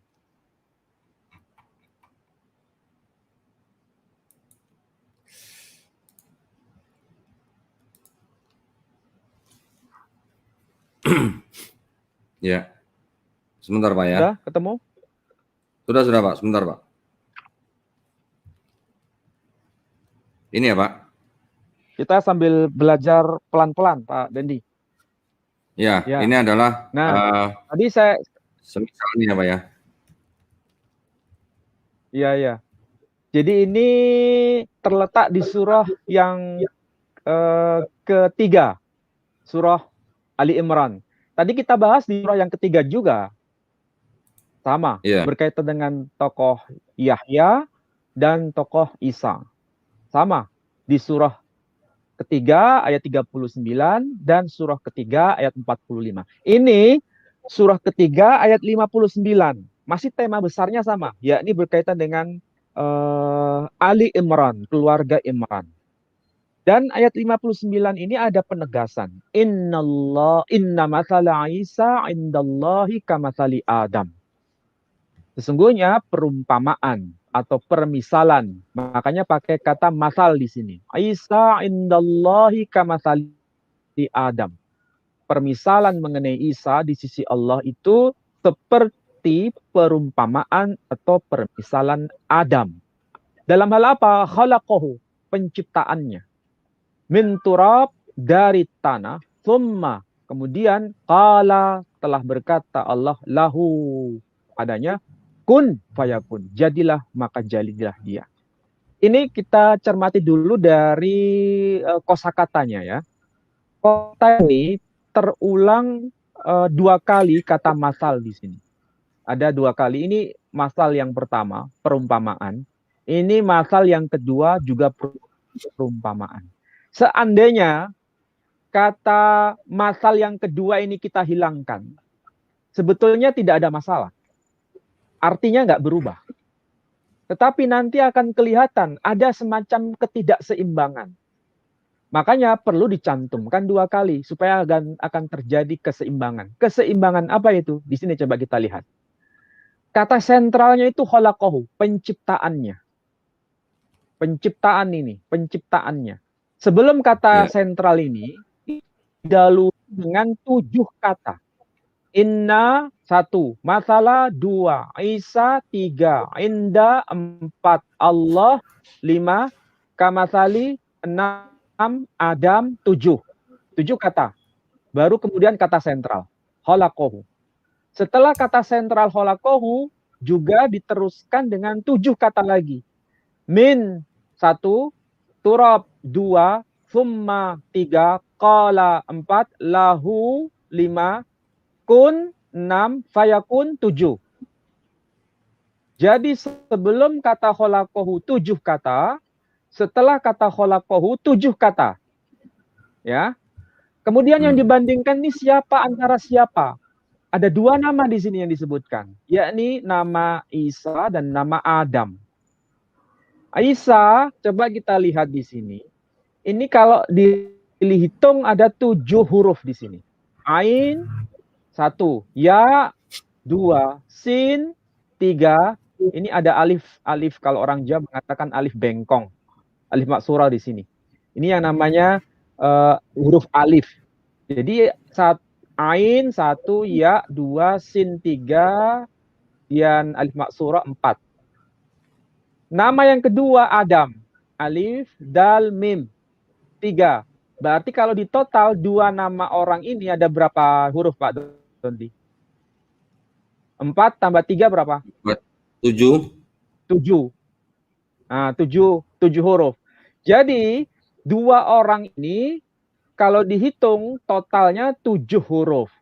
Ya. Sebentar, Pak ya. Sudah ketemu? Sudah, Pak. Sebentar, Pak. Ini ya, Pak. Kita sambil belajar pelan-pelan, Pak Dendi. Ya, Ya. ini adalah Tadi saya semisal ini ya, Pak ya. Iya. Jadi ini terletak di surah yang ketiga, surah Ali Imran. Tadi kita bahas di surah yang ketiga juga. Sama, berkaitan dengan tokoh Yahya dan tokoh Isa. Sama, di surah ketiga ayat 39 dan surah ketiga ayat 45. Ini surah ketiga ayat 59. Masih tema besarnya sama, yakni berkaitan dengan Ali Imran, keluarga Imran. Dan ayat 59 ini ada penegasan. Inna mathala Isa indallahi kamathali Adam. Sesungguhnya perumpamaan atau permisalan, makanya pakai kata masal di sini. Isa indallahi kamathali Adam. Permisalan mengenai Isa di sisi Allah itu seperti perumpamaan atau permisalan Adam. Dalam hal apa? Khalaqahu, penciptaannya. Min turab, dari tanah, thumma, kemudian qala, telah berkata Allah lahu, adanya, kun fayakun, jadilah maka jadilah dia. Ini kita cermati dulu dari kosakatanya ya. Kata ini terulang 2 kali kata masal di sini. Ada 2 kali. Ini masal yang pertama, perumpamaan. Ini masal yang kedua juga perumpamaan. Seandainya kata masal yang kedua ini kita hilangkan, sebetulnya tidak ada masalah. Artinya nggak berubah. Tetapi nanti akan kelihatan ada semacam ketidakseimbangan. Makanya perlu dicantumkan 2 kali supaya akan terjadi keseimbangan. Keseimbangan apa itu? Di sini coba kita lihat. Kata sentralnya itu khalaqahu, penciptaannya. Penciptaannya. Sebelum kata sentral ini didahului dengan 7 kata. Inna 1, Mathala 2, Isa 3, Inda 4, Allah 5, Kamathali 6, Adam 7. 7 kata. Baru kemudian kata sentral, Khalaqahu. Setelah kata sentral Khalaqahu juga diteruskan dengan 7 kata lagi. Min 1, Turab 2, Thumma 3, Qala 4, Lahu 5, Kun 6, Fayakun 7. Jadi sebelum kata Khalaqahu 7 kata, setelah kata Khalaqahu 7 kata. Ya. Kemudian yang dibandingkan ini siapa antara siapa? Ada 2 nama di sini yang disebutkan, yakni nama Isa dan nama Adam. Isa, coba kita lihat di sini. Ini kalau dihitung ada 7 huruf di sini. Ain 1, ya 2, sin 3. Ini ada alif. Alif kalau orang Jawa mengatakan alif bengkong. Alif maksurah di sini. Ini yang namanya huruf alif. Jadi ain 1, ya 2, sin 3, dan alif maksurah 4. Nama yang kedua Adam. Alif, dal, mim 3. Berarti kalau di total 2 nama orang ini ada berapa huruf Pak Dondi? 4 tambah 3 berapa? 7. 7. Nah, 7 huruf. Jadi 2 orang ini kalau dihitung totalnya 7 huruf.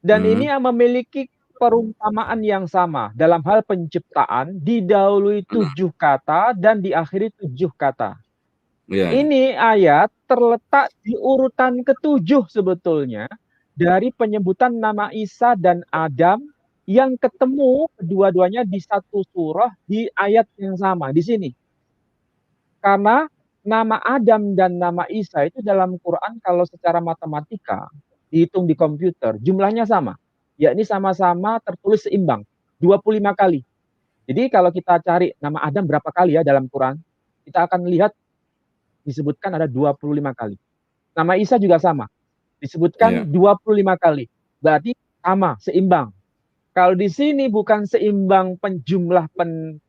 Dan ini yang memiliki perumpamaan yang sama. Dalam hal penciptaan didahului 7 kata dan diakhiri 7 kata. Ini ayat terletak di urutan ke-7 sebetulnya dari penyebutan nama Isa dan Adam yang ketemu kedua-duanya di satu surah di ayat yang sama di sini. Karena nama Adam dan nama Isa itu dalam Quran kalau secara matematika dihitung di komputer jumlahnya sama, yakni sama-sama tertulis seimbang 25 kali. Jadi kalau kita cari nama Adam berapa kali ya dalam Quran, kita akan lihat disebutkan ada 25 kali. Nama Isa juga sama, disebutkan 25 kali. Berarti sama, seimbang. Kalau di sini bukan seimbang jumlah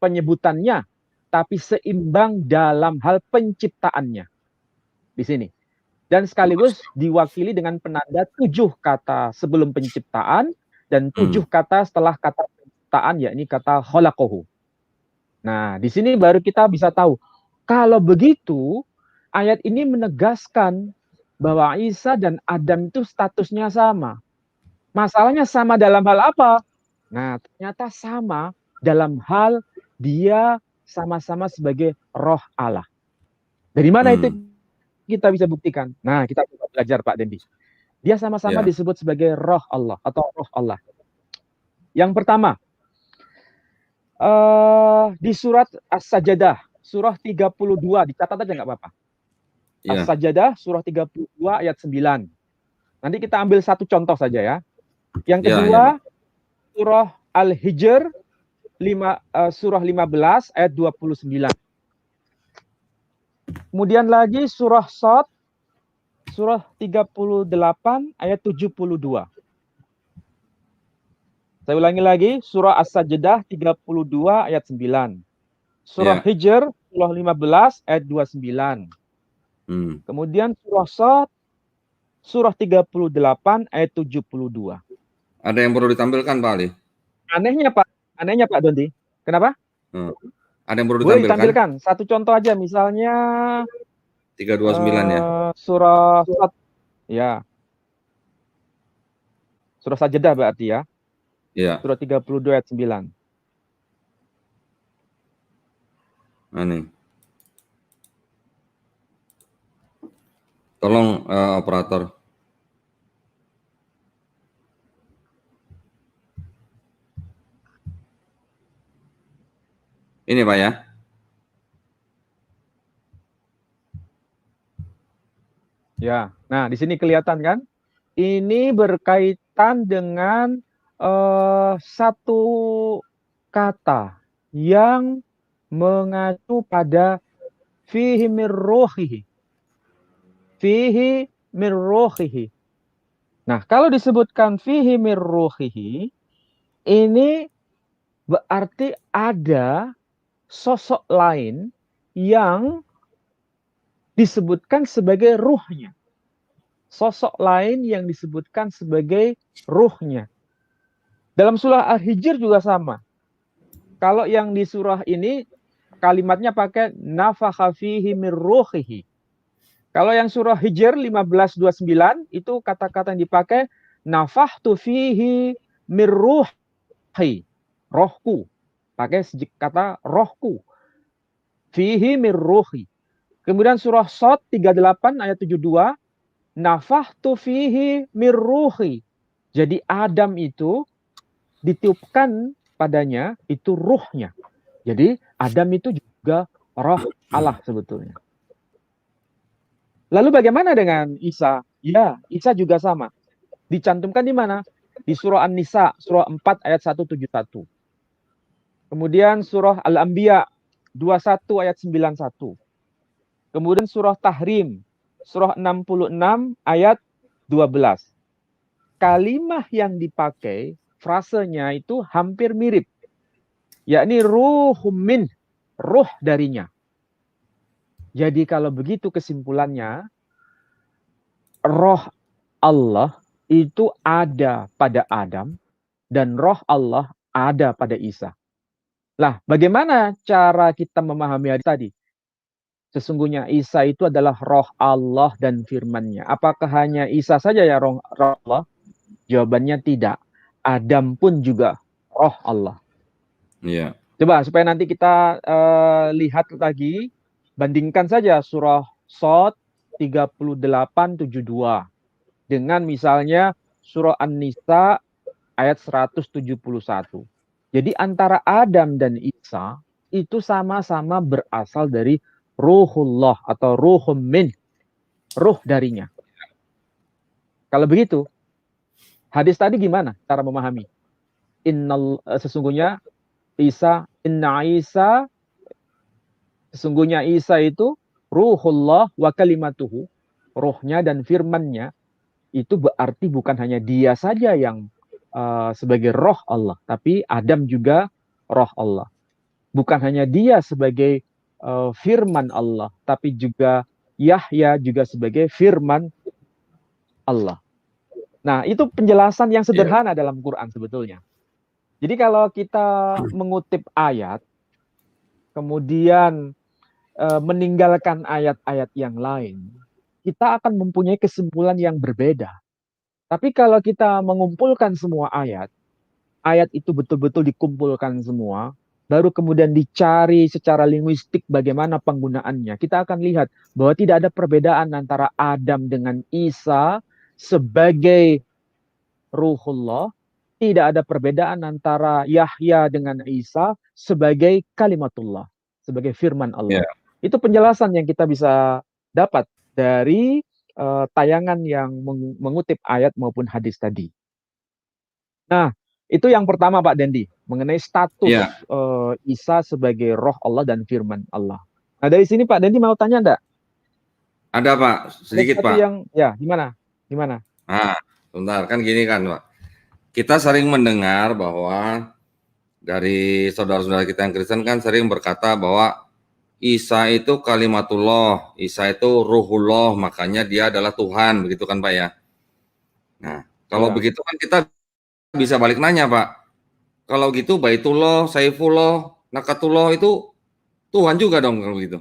penyebutannya, tapi seimbang dalam hal penciptaannya. Di sini. Dan sekaligus diwakili dengan penanda 7 kata sebelum penciptaan dan 7 kata setelah kata penciptaan, yakni kata khalaqahu. Nah, di sini baru kita bisa tahu. Kalau begitu, ayat ini menegaskan bahwa Isa dan Adam itu statusnya sama. Masalahnya sama dalam hal apa? Nah, ternyata sama dalam hal dia sama-sama sebagai roh Allah. Dari mana itu kita bisa buktikan? Nah, kita coba belajar Pak Dendi. Dia sama-sama disebut sebagai roh Allah atau roh Allah. Yang pertama, di surat As-Sajdah, surah 32, dicatat aja nggak apa-apa. As-Sajdah, surah 32 ayat 9. Nanti kita ambil satu contoh saja ya. Yang kedua, surah Al-Hijr, surah 15 ayat 29. Kemudian lagi surah Shad, surah 38 ayat 72. Saya ulangi lagi, surah As-Sajdah 32 ayat 9. Surah Hijr, surah 15 ayat 29. Kemudian surah Shad, surah 38 ayat 72. Ada yang perlu ditampilkan Pak Ali? Anehnya Pak Dondi. Kenapa? Ada yang perlu Boleh ditampilkan? ditampilkan. Satu contoh aja, misalnya 329 ya. Surah Shad, ya. Surah Sajdah berarti ya. Iya. Surah 32 ayat 9. Ini. Tolong operator. Ini Pak ya. Ya. Nah, di sini kelihatan kan? Ini berkaitan dengan satu kata yang mengacu pada fihi min ruhihi. Fihi min ruhihi. Nah, kalau disebutkan fihi mir ruhihi, ini berarti ada sosok lain yang disebutkan sebagai ruhnya. Sosok lain yang disebutkan sebagai ruhnya. Dalam surah Al-Hijr juga sama. Kalau yang di surah ini kalimatnya pakai nafakha fihi mir ruhihi. Kalau yang surah Hijr 15:29 itu kata-kata yang dipakai nafahtu fihi mir ruhi. Rohku. Pakai kata rohku. Fihi mir ruhi. Kemudian surah Shad 38 ayat 72 nafahtu fihi mir ruhi. Jadi Adam itu ditiupkan padanya itu ruhnya. Jadi Adam itu juga roh Allah sebetulnya. Lalu bagaimana dengan Isa? Ya, Isa juga sama. Dicantumkan di mana? Di surah An-Nisa, surah 4 ayat 171. Kemudian surah Al-Anbiya 21 ayat 91. Kemudian surah Tahrim, surah 66 ayat 12. Kalimah yang dipakai, frasenya itu hampir mirip. Yakni ruhum min, ruh darinya. Jadi kalau begitu kesimpulannya, roh Allah itu ada pada Adam dan roh Allah ada pada Isa. Lah, bagaimana cara kita memahami hadis tadi? Sesungguhnya Isa itu adalah roh Allah dan firman-Nya. Apakah hanya Isa saja ya roh Allah? Jawabannya tidak. Adam pun juga roh Allah. Iya. Coba supaya nanti kita lihat lagi, bandingkan saja surah Shad 38:72 dengan misalnya surah An-Nisa ayat 171. Jadi antara Adam dan Isa itu sama-sama berasal dari ruhullah atau ruhum min, ruh darinya. Kalau begitu, hadis tadi gimana cara memahami? Sesungguhnya sesungguhnya Isa itu ruhullah wa kalimatuhu, rohnya dan firmannya, itu berarti bukan hanya dia saja yang sebagai roh Allah, tapi Adam juga roh Allah. Bukan hanya dia sebagai firman Allah, tapi juga Yahya juga sebagai firman Allah. Nah, itu penjelasan yang sederhana dalam Quran sebetulnya. Jadi kalau kita mengutip ayat, kemudian meninggalkan ayat-ayat yang lain, kita akan mempunyai kesimpulan yang berbeda. Tapi kalau kita mengumpulkan semua ayat, ayat itu betul-betul dikumpulkan semua, baru kemudian dicari secara linguistik bagaimana penggunaannya, kita akan lihat bahwa tidak ada perbedaan antara Adam dengan Isa sebagai ruhullah, tidak ada perbedaan antara Yahya dengan Isa sebagai kalimatullah, sebagai firman Allah. Yeah. Itu penjelasan yang kita bisa dapat dari tayangan yang mengutip ayat maupun hadis tadi. Nah, itu yang pertama Pak Dendi, mengenai status Isa sebagai roh Allah dan firman Allah. Nah, dari sini Pak Dendi mau tanya enggak? Ada Pak, sedikit Pak. Gimana? Nah, sebentar, kan gini kan Pak. Kita sering mendengar bahwa dari saudara-saudara kita yang Kristen kan sering berkata bahwa Isa itu kalimatullah, Isa itu ruhullah, makanya dia adalah Tuhan, begitu kan Pak ya. Nah, kalau begitu kan kita bisa balik nanya Pak, kalau gitu Baitullah, Saifullah, Nakatullah itu Tuhan juga dong kalau gitu.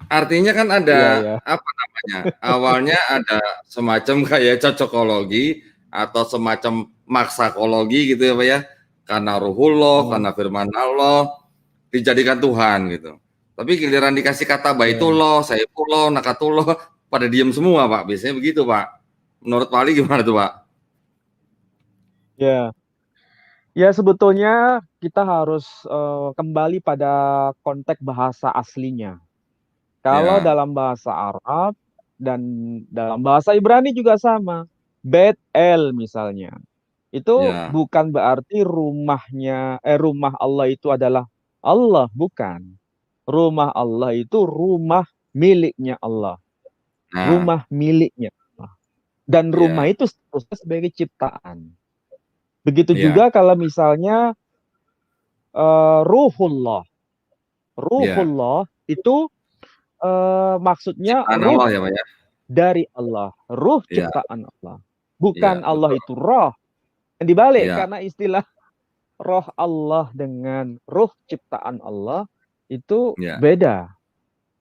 Artinya kan ada apa namanya, awalnya ada semacam kayak cocokologi atau semacam maksakologi gitu ya Pak ya, karena ruhullah, karena firman Allah dijadikan Tuhan gitu. Tapi giliran dikasih kata Baitullah, Saifullah, Nakatullah, pada diem semua Pak, biasanya begitu Pak. Menurut Pak Ali gimana tuh Pak? Ya sebetulnya kita harus kembali pada konteks bahasa aslinya. Kalau dalam bahasa Arab dan dalam bahasa Ibrani juga sama. Bet El misalnya. Itu bukan berarti rumah Allah itu adalah Allah, bukan. Rumah Allah itu rumah miliknya Allah. Rumah miliknya Allah. Dan rumah Iya. itu seterusnya sebagai ciptaan. Begitu Iya. juga kalau misalnya ruhullah. Iya. Ruhullah itu maksudnya Ciptaan ruh Allah ya, Pak ya? dari Allah, ruh Iya. ciptaan Allah. Iya, Bukan Allah betul. itu roh. Dan dibalik, Iya. karena istilah roh Allah dengan ruh ciptaan Allah itu Iya. beda.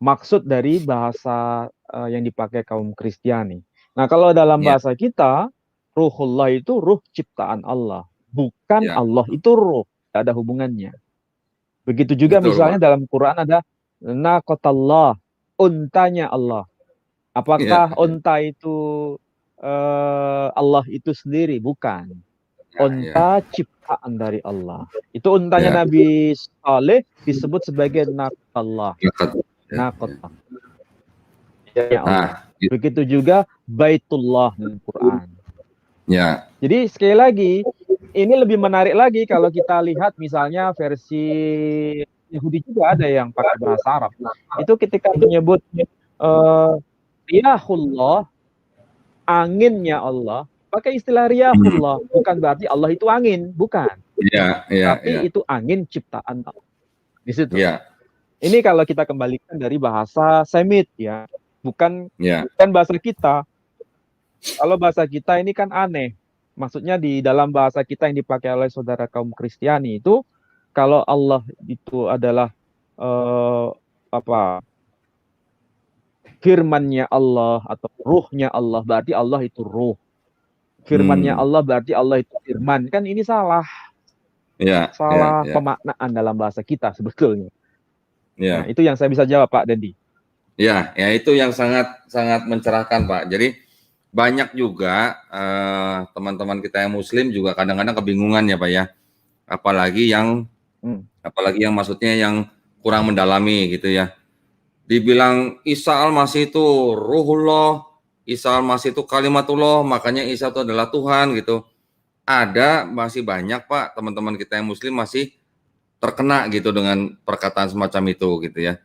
Maksud dari bahasa yang dipakai kaum Kristiani. Nah, kalau dalam Iya. bahasa kita, ruhullah itu ruh ciptaan Allah. Bukan Iya. Allah itu ruh. Tidak ada hubungannya. Begitu juga Betul, misalnya Pak. dalam Quran ada naqatallah, untanya Allah. Apakah Iya. unta itu Allah itu sendiri? Bukan. Iya. Unta ciptaan dari Allah. Itu untanya Iya. Nabi Saleh disebut sebagai naqatallah. Dekat. Ya. Naqatah. Ya Allah. Nah, gitu. Begitu juga Baitullah dalam Quran. Ya. Jadi sekali lagi, ini lebih menarik lagi kalau kita lihat misalnya versi Yahudi juga ada yang pakai bahasa Arab. Itu ketika menyebut riyahullah, anginnya Allah, pakai istilah riyahullah. Bukan berarti Allah itu angin, bukan. Iya, iya, Tapi iya. itu angin ciptaan Allah. Di situ. Iya. Ini kalau kita kembalikan dari bahasa Semit ya, bukan Iya. bahasa kita. Kalau bahasa kita ini kan aneh. Maksudnya di dalam bahasa kita yang dipakai oleh saudara kaum Kristiani itu, kalau Allah itu adalah firman-Nya Allah atau ruhnya Allah, berarti Allah itu ruh. Firman-Nya Allah berarti Allah itu firman. Kan ini salah. Iya. Salah Iya. pemaknaan dalam bahasa kita sebetulnya. Iya. Nah, itu yang saya bisa jawab, Pak Dendi. Ya, ya itu yang sangat mencerahkan, Pak. Jadi banyak juga teman-teman kita yang Muslim juga kadang-kadang kebingungan ya, Pak ya. Apalagi yang maksudnya yang kurang mendalami gitu ya. Dibilang Isa Al-Masih itu Ruhullah, Isa Al-Masih itu Kalimatullah, makanya Isa itu adalah Tuhan gitu. Ada masih banyak, Pak, teman-teman kita yang Muslim masih terkena gitu dengan perkataan semacam itu gitu ya.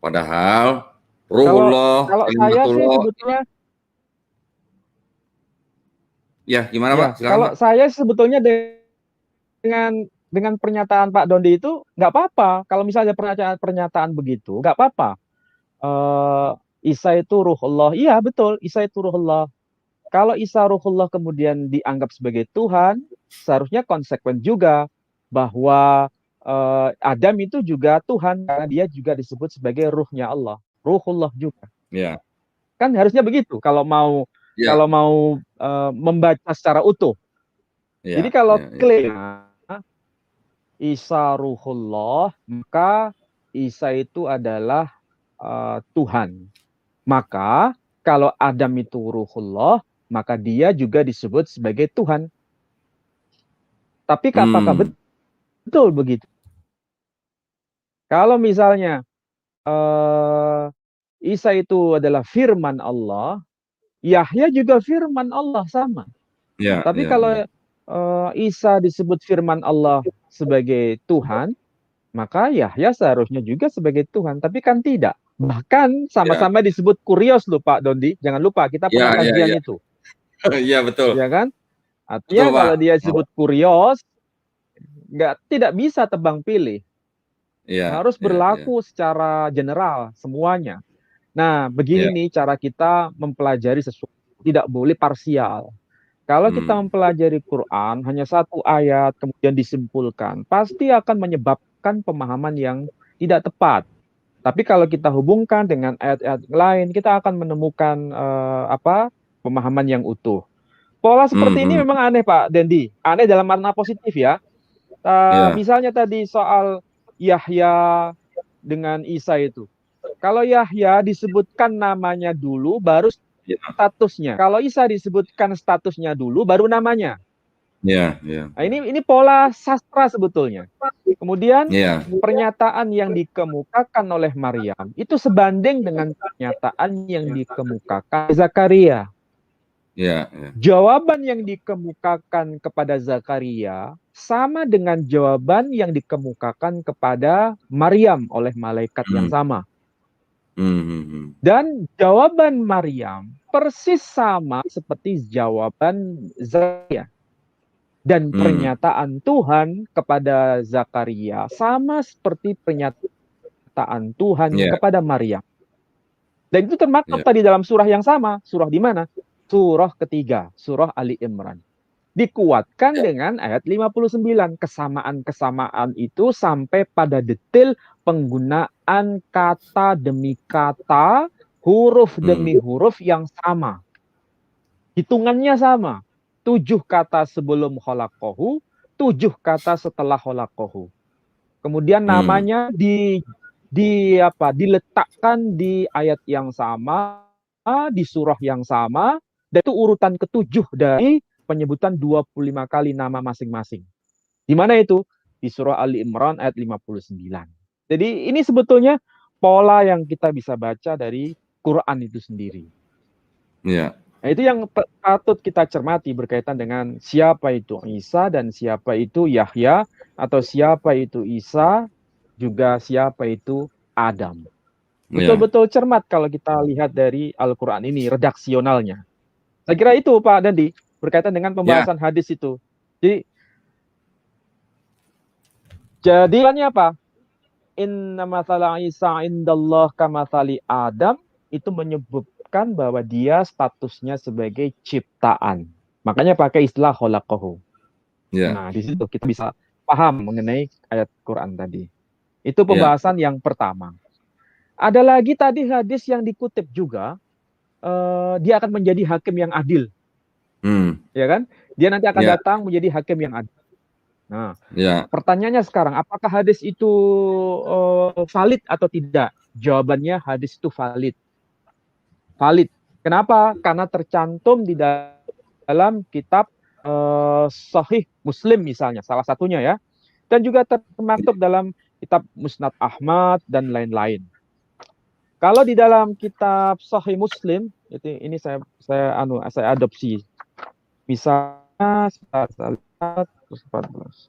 Padahal Ruhullah, kalau saya sih Kalimatullah. sebetulnya Ya, gimana ya, Pak? Silakan, kalau Pak. saya sebetulnya dengan pernyataan Pak Dondi itu nggak apa-apa. Kalau misalnya pernyataan begitu, nggak apa-apa. Isa itu ruhullah. Iya, betul. Isa itu ruhullah. Kalau Isa ruhullah kemudian dianggap sebagai Tuhan, seharusnya konsekuen juga bahwa Adam itu juga Tuhan karena dia juga disebut sebagai ruhnya Allah. Ruhullah juga. Ya. Kan harusnya begitu kalau mau membaca secara utuh. Ya, Jadi kalau ya. klaim Isa ruhullah, maka Isa itu adalah Tuhan. Maka kalau Adam itu ruhullah, maka dia juga disebut sebagai Tuhan. Tapi apakah betul begitu? Kalau misalnya Isa itu adalah firman Allah, Yahya juga firman Allah sama. Ya, Tapi kalau Isa disebut firman Allah sebagai Tuhan, maka Yahya seharusnya juga sebagai Tuhan. Tapi kan tidak. Bahkan sama-sama disebut kurios loh Pak Dondi. Jangan lupa kita pernah kajian itu. Iya betul. Ya kan? Artinya betul, kalau Pak. dia disebut kurios, tidak bisa tebang pilih. Harus berlaku secara general semuanya. Nah, begini nih cara kita mempelajari sesuatu. Tidak boleh parsial. Kalau kita mempelajari Quran hanya satu ayat kemudian disimpulkan, pasti akan menyebabkan pemahaman yang tidak tepat. Tapi kalau kita hubungkan dengan ayat-ayat lain, kita akan menemukan pemahaman yang utuh. Pola seperti ini memang aneh Pak Dendi. Aneh dalam makna positif ya. Misalnya tadi soal Yahya dengan Isa itu. Kalau Yahya disebutkan namanya dulu, baru statusnya. Kalau Isa disebutkan statusnya dulu, baru namanya. Nah, ini pola sastra sebetulnya. Kemudian pernyataan yang dikemukakan oleh Maryam itu sebanding dengan pernyataan yang dikemukakan Zakaria. Jawaban yang dikemukakan kepada Zakaria sama dengan jawaban yang dikemukakan kepada Maryam oleh malaikat yang sama. Dan jawaban Maryam persis sama seperti jawaban Zakaria. Dan pernyataan Tuhan kepada Zakaria sama seperti pernyataan Tuhan kepada Maryam. Dan itu termaktub tadi dalam surah yang sama. Surah di mana? Surah ketiga, surah Ali Imran. Dikuatkan dengan ayat 59. Kesamaan-kesamaan itu sampai pada detail penggunaan kata demi kata, huruf demi huruf yang sama. Hitungannya sama. 7 kata sebelum khalaqahu, 7 kata setelah khalaqahu. Kemudian namanya diletakkan di ayat yang sama, di surah yang sama, dan itu urutan ke-7 dari penyebutan 25 kali nama masing-masing. Di mana itu? Di surah Ali Imran ayat 59. Jadi ini sebetulnya pola yang kita bisa baca dari Quran itu sendiri. Ya. Nah, itu yang patut kita cermati berkaitan dengan siapa itu Isa dan siapa itu Yahya, atau siapa itu Isa, juga siapa itu Adam. Betul-betul cermat kalau kita lihat dari Al-Quran ini, redaksionalnya. Saya kira itu Pak Dandi, berkaitan dengan pembahasan hadis itu. Jadi apa? Inna mathala Isa indallah kamathali Adam, itu menyebutkan bahwa dia statusnya sebagai ciptaan. Makanya pakai istilah khalaqahu. Nah, di situ kita bisa paham mengenai ayat Quran tadi. Itu pembahasan yang pertama. Ada lagi tadi hadis yang dikutip juga, dia akan menjadi hakim yang adil. Ya kan? Dia nanti akan datang menjadi hakim yang adil. Nah, pertanyaannya sekarang, apakah hadis itu valid atau tidak? Jawabannya hadis itu valid. Valid. Kenapa? Karena tercantum di dalam kitab Sahih Muslim misalnya, salah satunya ya. Dan juga termaktub dalam kitab Musnad Ahmad dan lain-lain. Kalau di dalam kitab Sahih Muslim, ini saya adopsi. Misalnya saya lihat 14.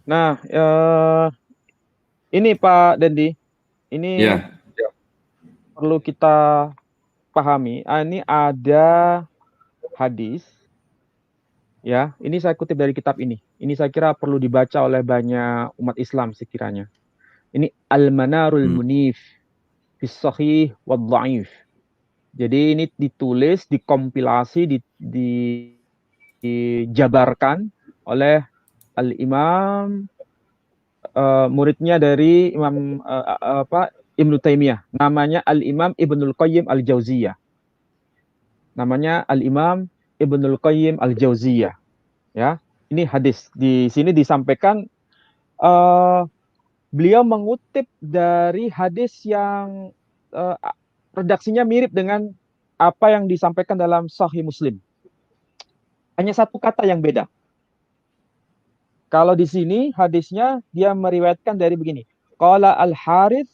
Nah, ini Pak Dendi, ini perlu kita pahami. Ini ada hadis, ya. Ini saya kutip dari kitab ini. Ini saya kira perlu dibaca oleh banyak umat Islam sekiranya. Ini Al-Manarul Munif fi Sahih wa Dhaif. Jadi ini ditulis, dikompilasi, dijabarkan oleh Al-Imam, muridnya dari Imam Ibnu Taimiyah. Namanya Al-Imam Ibnul Qayyim Al-Jauziyah. Namanya Al-Imam Ibnul Qayyim Al-Jauziyah. Ya, ini hadis. Di sini disampaikan beliau mengutip dari hadis yang redaksinya mirip dengan apa yang disampaikan dalam Sahih Muslim. Hanya satu kata yang beda. Kalau di sini hadisnya dia meriwayatkan dari begini. Qala Al-Harith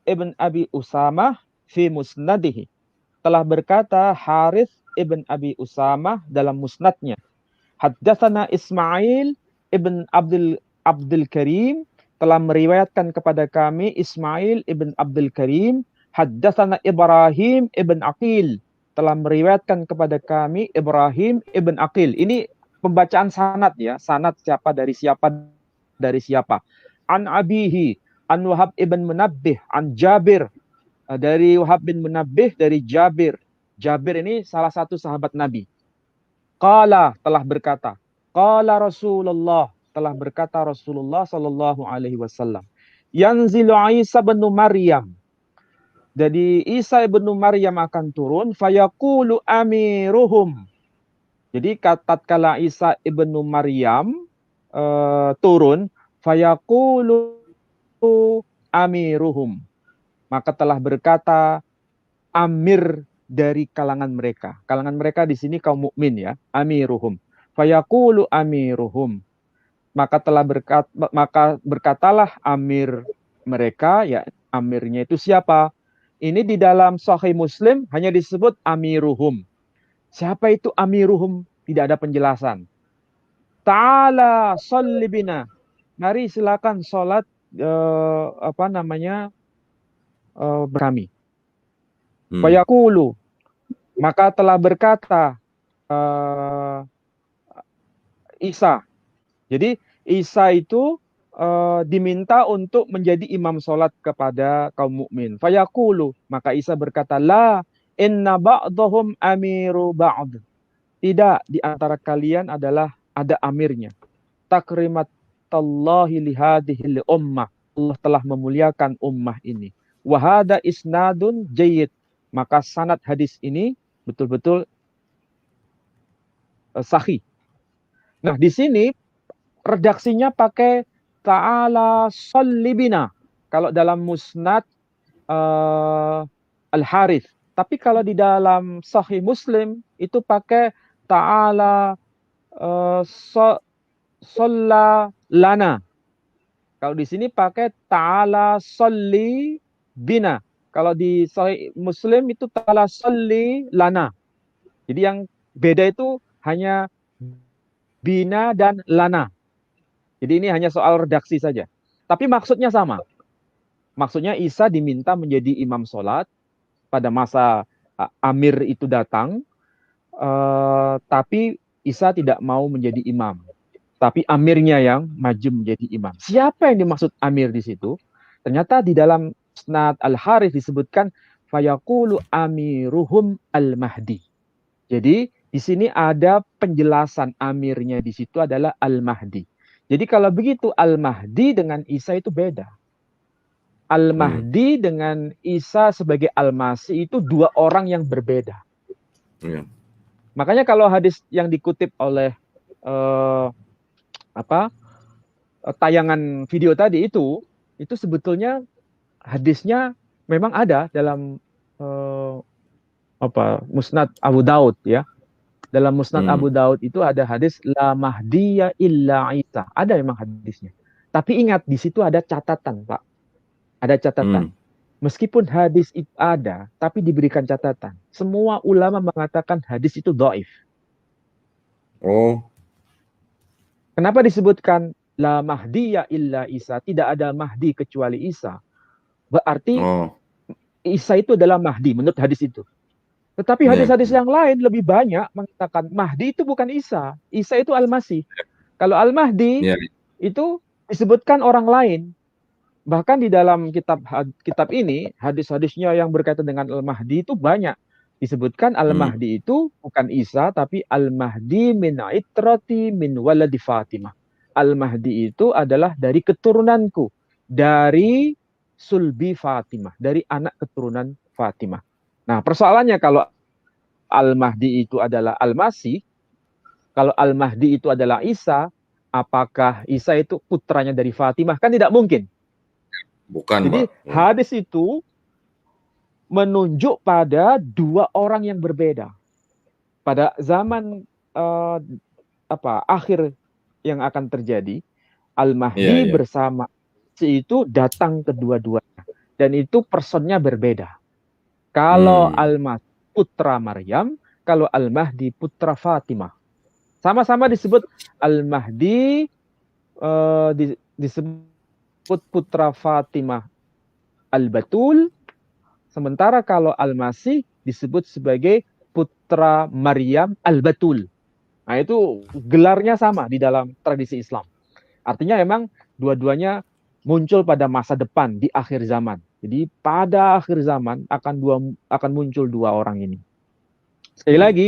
ibn Abi Usamah fi musnadihi. Telah berkata Harith ibn Abi Usamah dalam musnadnya. Haddatsana Ismail ibn Abdul Karim, telah meriwayatkan kepada kami Ismail ibn Abdul Karim. Haddatsana Ibrahim ibn Aqil, telah meriwayatkan kepada kami Ibrahim ibn Aqil. Ini pembacaan sanad ya, sanad siapa dari siapa. An abihi, an Wahab ibn Munabbih, an Jabir, dari Wahab bin Munabbih dari Jabir. Jabir ini salah satu sahabat Nabi. Qala, telah berkata. Qala Rasulullah, telah berkata Rasulullah sallallahu alaihi wasallam. Yanzilu Isa bin Maryam. Jadi Isa ibn Maryam akan turun, fayaqulu amiruhum. Jadi tatkala Isa ibnu Maryam turun, fayaqulu amiruhum, maka telah berkata amir dari kalangan mereka. Kalangan mereka di sini kaum mukmin ya, amiruhum. Fayaqulu amiruhum, maka berkatalah amir mereka, ya amirnya itu siapa? Ini di dalam Sahih Muslim hanya disebut amiruhum. Siapa itu amiruhum? Tidak ada penjelasan. Ta'ala sholli bina. Mari silakan sholat kami. Fayaqulu, maka telah berkata Isa. Jadi Isa itu diminta untuk menjadi imam sholat kepada kaum mukmin. Fayaqulu, maka Isa berkata, la inna ba'dahum amiru ba'd. Tidak, di antara kalian adalah ada amirnya. Takrimatallahi lihadihil ummah. Allah telah memuliakan ummah ini. Wahada isnadun jayyid. Maka sanad hadis ini betul-betul sahih. Nah, di sini redaksinya pakai ta'ala sholli bina. Kalau dalam musnad Al-Harith. Tapi kalau di dalam Sahih Muslim itu pakai ta'ala sholla lana. Kalau di sini pakai ta'ala sholli bina. Kalau di Sahih Muslim itu ta'ala sholli lana. Jadi yang beda itu hanya bina dan lana. Jadi ini hanya soal redaksi saja. Tapi maksudnya sama. Maksudnya Isa diminta menjadi imam sholat pada masa Amir itu datang. Tapi Isa tidak mau menjadi imam. Tapi Amirnya yang maju menjadi imam. Siapa yang dimaksud Amir di situ? Ternyata di dalam Musnad Al-Harith disebutkan fayaqulu amiruhum al-mahdi. Jadi di sini ada penjelasan amirnya di situ adalah al-mahdi. Jadi kalau begitu al-mahdi dengan Isa itu beda. Al-mahdi dengan Isa sebagai al-masih itu dua orang yang berbeda. Makanya kalau hadis yang dikutip oleh tayangan video tadi itu sebetulnya hadisnya memang ada dalam Musnad Abu Daud ya. Dalam Musnad Abu Daud itu ada hadis la mahdiya illa Isa. Ada memang hadisnya. Tapi ingat di situ ada catatan, Pak. Ada catatan. Meskipun hadis itu ada, tapi diberikan catatan. Semua ulama mengatakan hadis itu dhaif. Oh. Kenapa disebutkan la mahdiya illa Isa? Tidak ada mahdi kecuali Isa. Berarti Isa itu adalah mahdi menurut hadis itu. Tetapi hadis-hadis yang lain lebih banyak mengatakan mahdi itu bukan Isa. Isa itu al-masih. Kalau al-mahdi itu disebutkan orang lain. Bahkan di dalam kitab ini, hadis-hadisnya yang berkaitan dengan Al-Mahdi itu banyak. Disebutkan Al-Mahdi itu bukan Isa, tapi Al-Mahdi min itrati min waladi Fatimah. Al-Mahdi itu adalah dari keturunanku, dari sulbi Fatimah, dari anak keturunan Fatimah. Nah, persoalannya kalau Al-Mahdi itu adalah Al-Masih, kalau Al-Mahdi itu adalah Isa, apakah Isa itu putranya dari Fatimah? Kan tidak mungkin. Bukan, jadi Pak. Hadis itu menunjuk pada dua orang yang berbeda. Pada zaman akhir yang akan terjadi, Al-Mahdi bersama itu datang kedua-duanya. Dan itu personnya berbeda. Kalau Al-Mahdi putra Maryam, kalau Al-Mahdi putra Fatimah. Sama-sama disebut Al-Mahdi disebut putra Fatimah Al-Batul, sementara kalau Al-Masih disebut sebagai putra Maryam Al-Batul. Nah, itu gelarnya sama di dalam tradisi Islam. Artinya memang dua-duanya muncul pada masa depan di akhir zaman. Jadi pada akhir zaman akan muncul dua orang ini. Sekali lagi,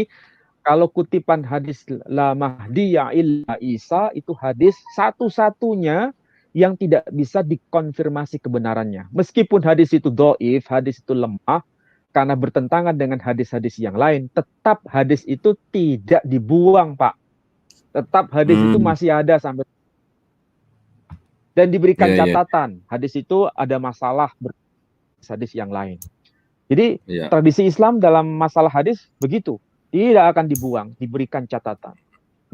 kalau kutipan hadis la mahdiya illa Isa itu hadis satu-satunya yang tidak bisa dikonfirmasi kebenarannya. Meskipun hadis itu dhaif, hadis itu lemah, karena bertentangan dengan hadis-hadis yang lain, tetap hadis itu tidak dibuang, Pak. Tetap hadis itu masih ada sampai dan diberikan catatan. Hadis itu ada masalah hadis yang lain. Jadi tradisi Islam dalam masalah hadis begitu, tidak akan dibuang, diberikan catatan.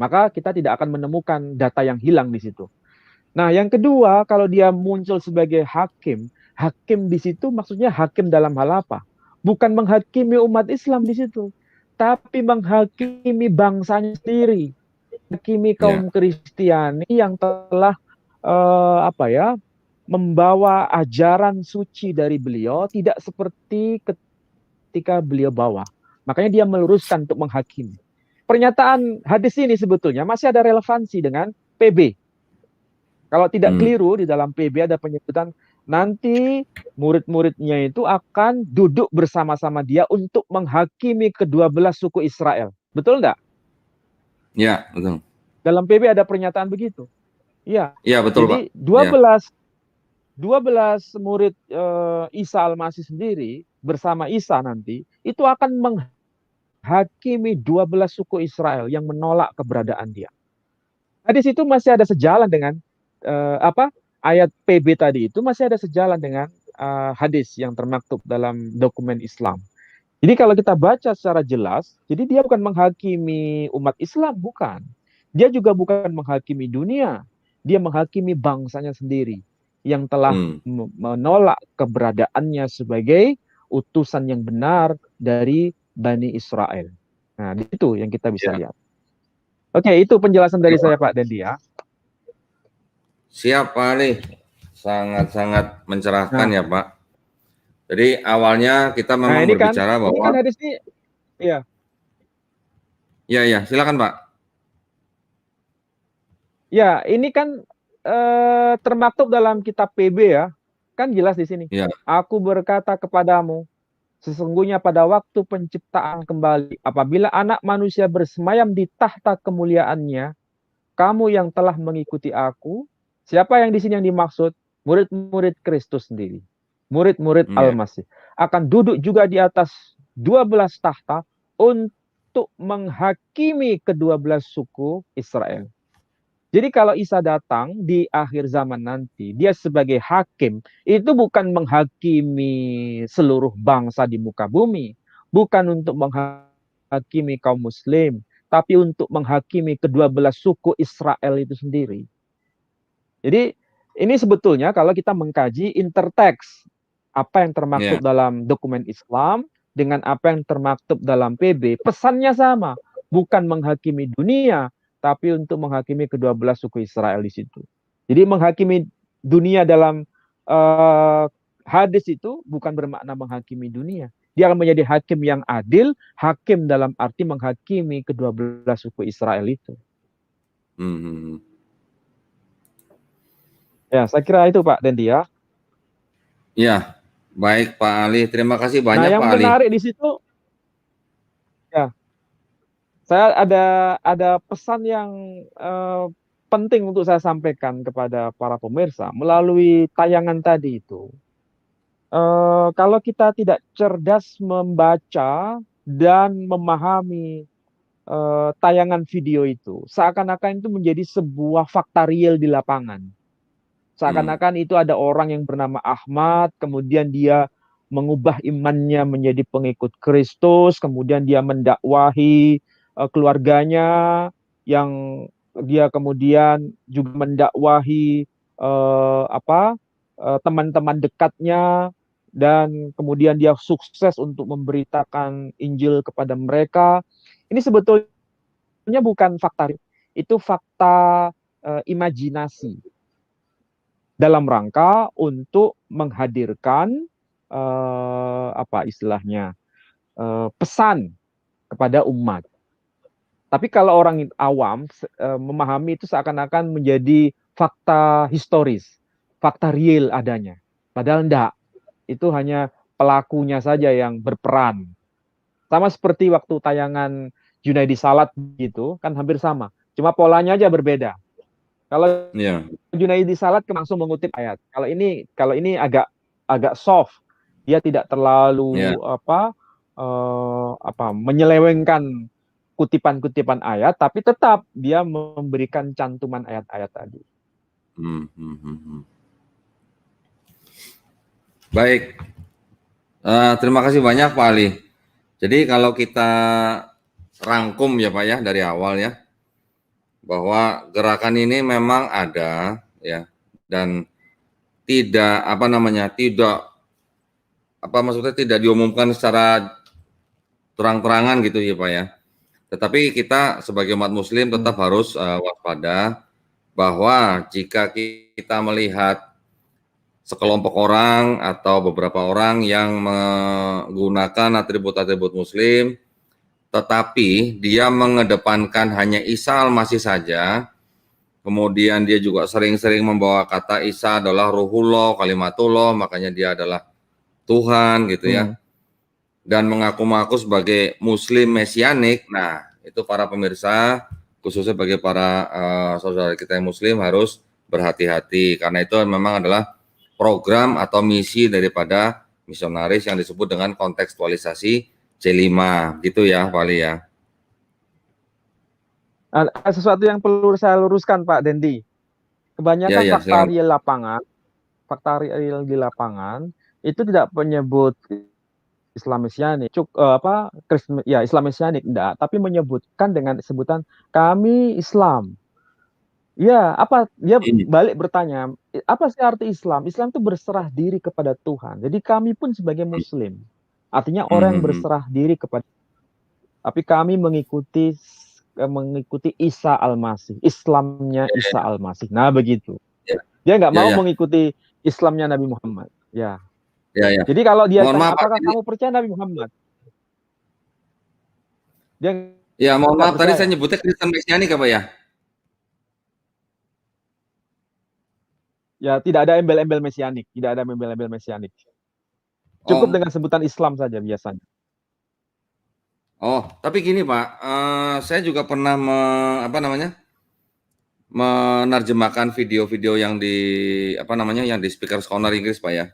Maka kita tidak akan menemukan data yang hilang di situ. Nah, yang kedua, kalau dia muncul sebagai hakim, hakim di situ maksudnya hakim dalam hal apa? Bukan menghakimi umat Islam di situ, tapi menghakimi bangsanya sendiri, menghakimi Ya. kaum Kristiani yang telah membawa ajaran suci dari beliau tidak seperti ketika beliau bawa. Makanya dia meluruskan untuk menghakimi. Pernyataan hadis ini sebetulnya masih ada relevansi dengan PB. Kalau tidak keliru, di dalam PB ada penyebutan nanti murid-muridnya itu akan duduk bersama-sama dia untuk menghakimi kedua belah suku Israel. Betul nggak? Ya, betul. Dalam PB ada pernyataan begitu. Iya. Iya, betul, Jadi Pak. 12 murid Isa Al-Masih sendiri bersama Isa nanti itu akan menghakimi 12 suku Israel yang menolak keberadaan dia. Hadis itu masih ada sejalan dengan ayat PB tadi itu masih ada sejalan dengan hadis yang termaktub dalam dokumen Islam. Jadi kalau kita baca secara jelas, jadi dia bukan menghakimi umat Islam, bukan. Dia juga bukan menghakimi dunia, dia menghakimi bangsanya sendiri yang telah menolak keberadaannya sebagai utusan yang benar dari Bani Israel. Nah, itu yang kita bisa lihat. Oke, itu penjelasan dari saya Pak Dendi ya. Siap Pak Ali, sangat-sangat mencerahkan ya Pak. Jadi awalnya kita memang berbicara bahwa... Ini kan hadis ini, ya. Ya, silakan Pak. Ya, ini kan termaktub dalam kitab PB ya, kan jelas di sini. Ya. Aku berkata kepadamu, sesungguhnya pada waktu penciptaan kembali, apabila anak manusia bersemayam di tahta kemuliaannya, kamu yang telah mengikuti aku, siapa yang di sini yang dimaksud? Murid-murid Kristus sendiri. Murid-murid Al-Masih. Akan duduk juga di atas 12 tahta untuk menghakimi kedua belas suku Israel. Jadi kalau Isa datang di akhir zaman nanti, dia sebagai hakim, itu bukan menghakimi seluruh bangsa di muka bumi. Bukan untuk menghakimi kaum muslim, tapi untuk menghakimi kedua belas suku Israel itu sendiri. Jadi ini sebetulnya kalau kita mengkaji interteks, apa yang termaktub dalam dokumen Islam dengan apa yang termaktub dalam PB, pesannya sama, bukan menghakimi dunia, tapi untuk menghakimi kedua belas suku Israel di situ. Jadi menghakimi dunia dalam hadis itu bukan bermakna menghakimi dunia. Dia akan menjadi hakim yang adil, hakim dalam arti menghakimi kedua belas suku Israel itu. Ya, saya kira itu Pak Dendi ya. Ya, baik Pak Ali. Terima kasih banyak Pak Ali. Nah, yang menarik di situ, ya, saya ada pesan yang penting untuk saya sampaikan kepada para pemirsa melalui tayangan tadi itu. Kalau kita tidak cerdas membaca dan memahami tayangan video itu, seakan-akan itu menjadi sebuah fakta real di lapangan. Seakan-akan itu ada orang yang bernama Ahmad, kemudian dia mengubah imannya menjadi pengikut Kristus, kemudian dia mendakwahi keluarganya, yang dia kemudian juga mendakwahi teman-teman dekatnya, dan kemudian dia sukses untuk memberitakan Injil kepada mereka. Ini sebetulnya bukan fakta, itu fakta imajinasi dalam rangka untuk menghadirkan pesan kepada umat. Tapi kalau orang awam memahami itu seakan-akan menjadi fakta historis, fakta real adanya. Padahal enggak, itu hanya pelakunya saja yang berperan. Sama seperti waktu tayangan Junaidi Salat gitu, kan hampir sama. Cuma polanya aja berbeda. Kalau Junaidi Salat langsung mengutip ayat. Kalau ini agak soft. Dia tidak terlalu menyelewengkan kutipan-kutipan ayat, tapi tetap dia memberikan cantuman ayat-ayat tadi. Baik. Terima kasih banyak Pak Ali. Jadi kalau kita rangkum ya Pak ya dari awal ya. bahwa gerakan ini memang ada ya, dan tidak maksudnya tidak diumumkan secara terang-terangan gitu ya Pak ya. Tetapi kita sebagai umat muslim tetap harus waspada bahwa jika kita melihat sekelompok orang atau beberapa orang yang menggunakan atribut-atribut muslim, tetapi dia mengedepankan hanya Isa Al-Masih saja, kemudian dia juga sering-sering membawa kata Isa adalah Ruhullah, Kalimatullah, makanya dia adalah Tuhan gitu ya, dan mengaku-ngaku sebagai muslim mesianik. Nah, itu para pemirsa, khususnya bagi para saudara kita yang muslim harus berhati-hati, karena itu memang adalah program atau misi daripada misionaris yang disebut dengan kontekstualisasi C5 gitu ya Pak Ali ya. Ada sesuatu yang perlu saya luruskan Pak Dendi. Kebanyakan fakta real di lapangan itu tidak menyebut Islam Mesianik, Islam Mesianik enggak, tapi menyebutkan dengan sebutan kami Islam. Ya, dia balik bertanya, apa sih arti Islam? Islam itu berserah diri kepada Tuhan. Jadi kami pun sebagai muslim, artinya orang yang berserah diri kepada, tapi kami mengikuti Isa Al-Masih, Islamnya Isa Al-Masih. Nah, begitu. Dia nggak mau mengikuti Islamnya Nabi Muhammad. Ya. Jadi kalau dia tanya, apakah kamu percaya Nabi Muhammad? Dia mohon maaf, tadi saya nyebutnya Kristen Mesianik apa ya? Ya, tidak ada embel-embel mesianik, Cukup dengan sebutan Islam saja biasanya. Oh, tapi gini Pak, saya juga pernah menerjemahkan video-video yang di speaker scholar Inggris Pak ya.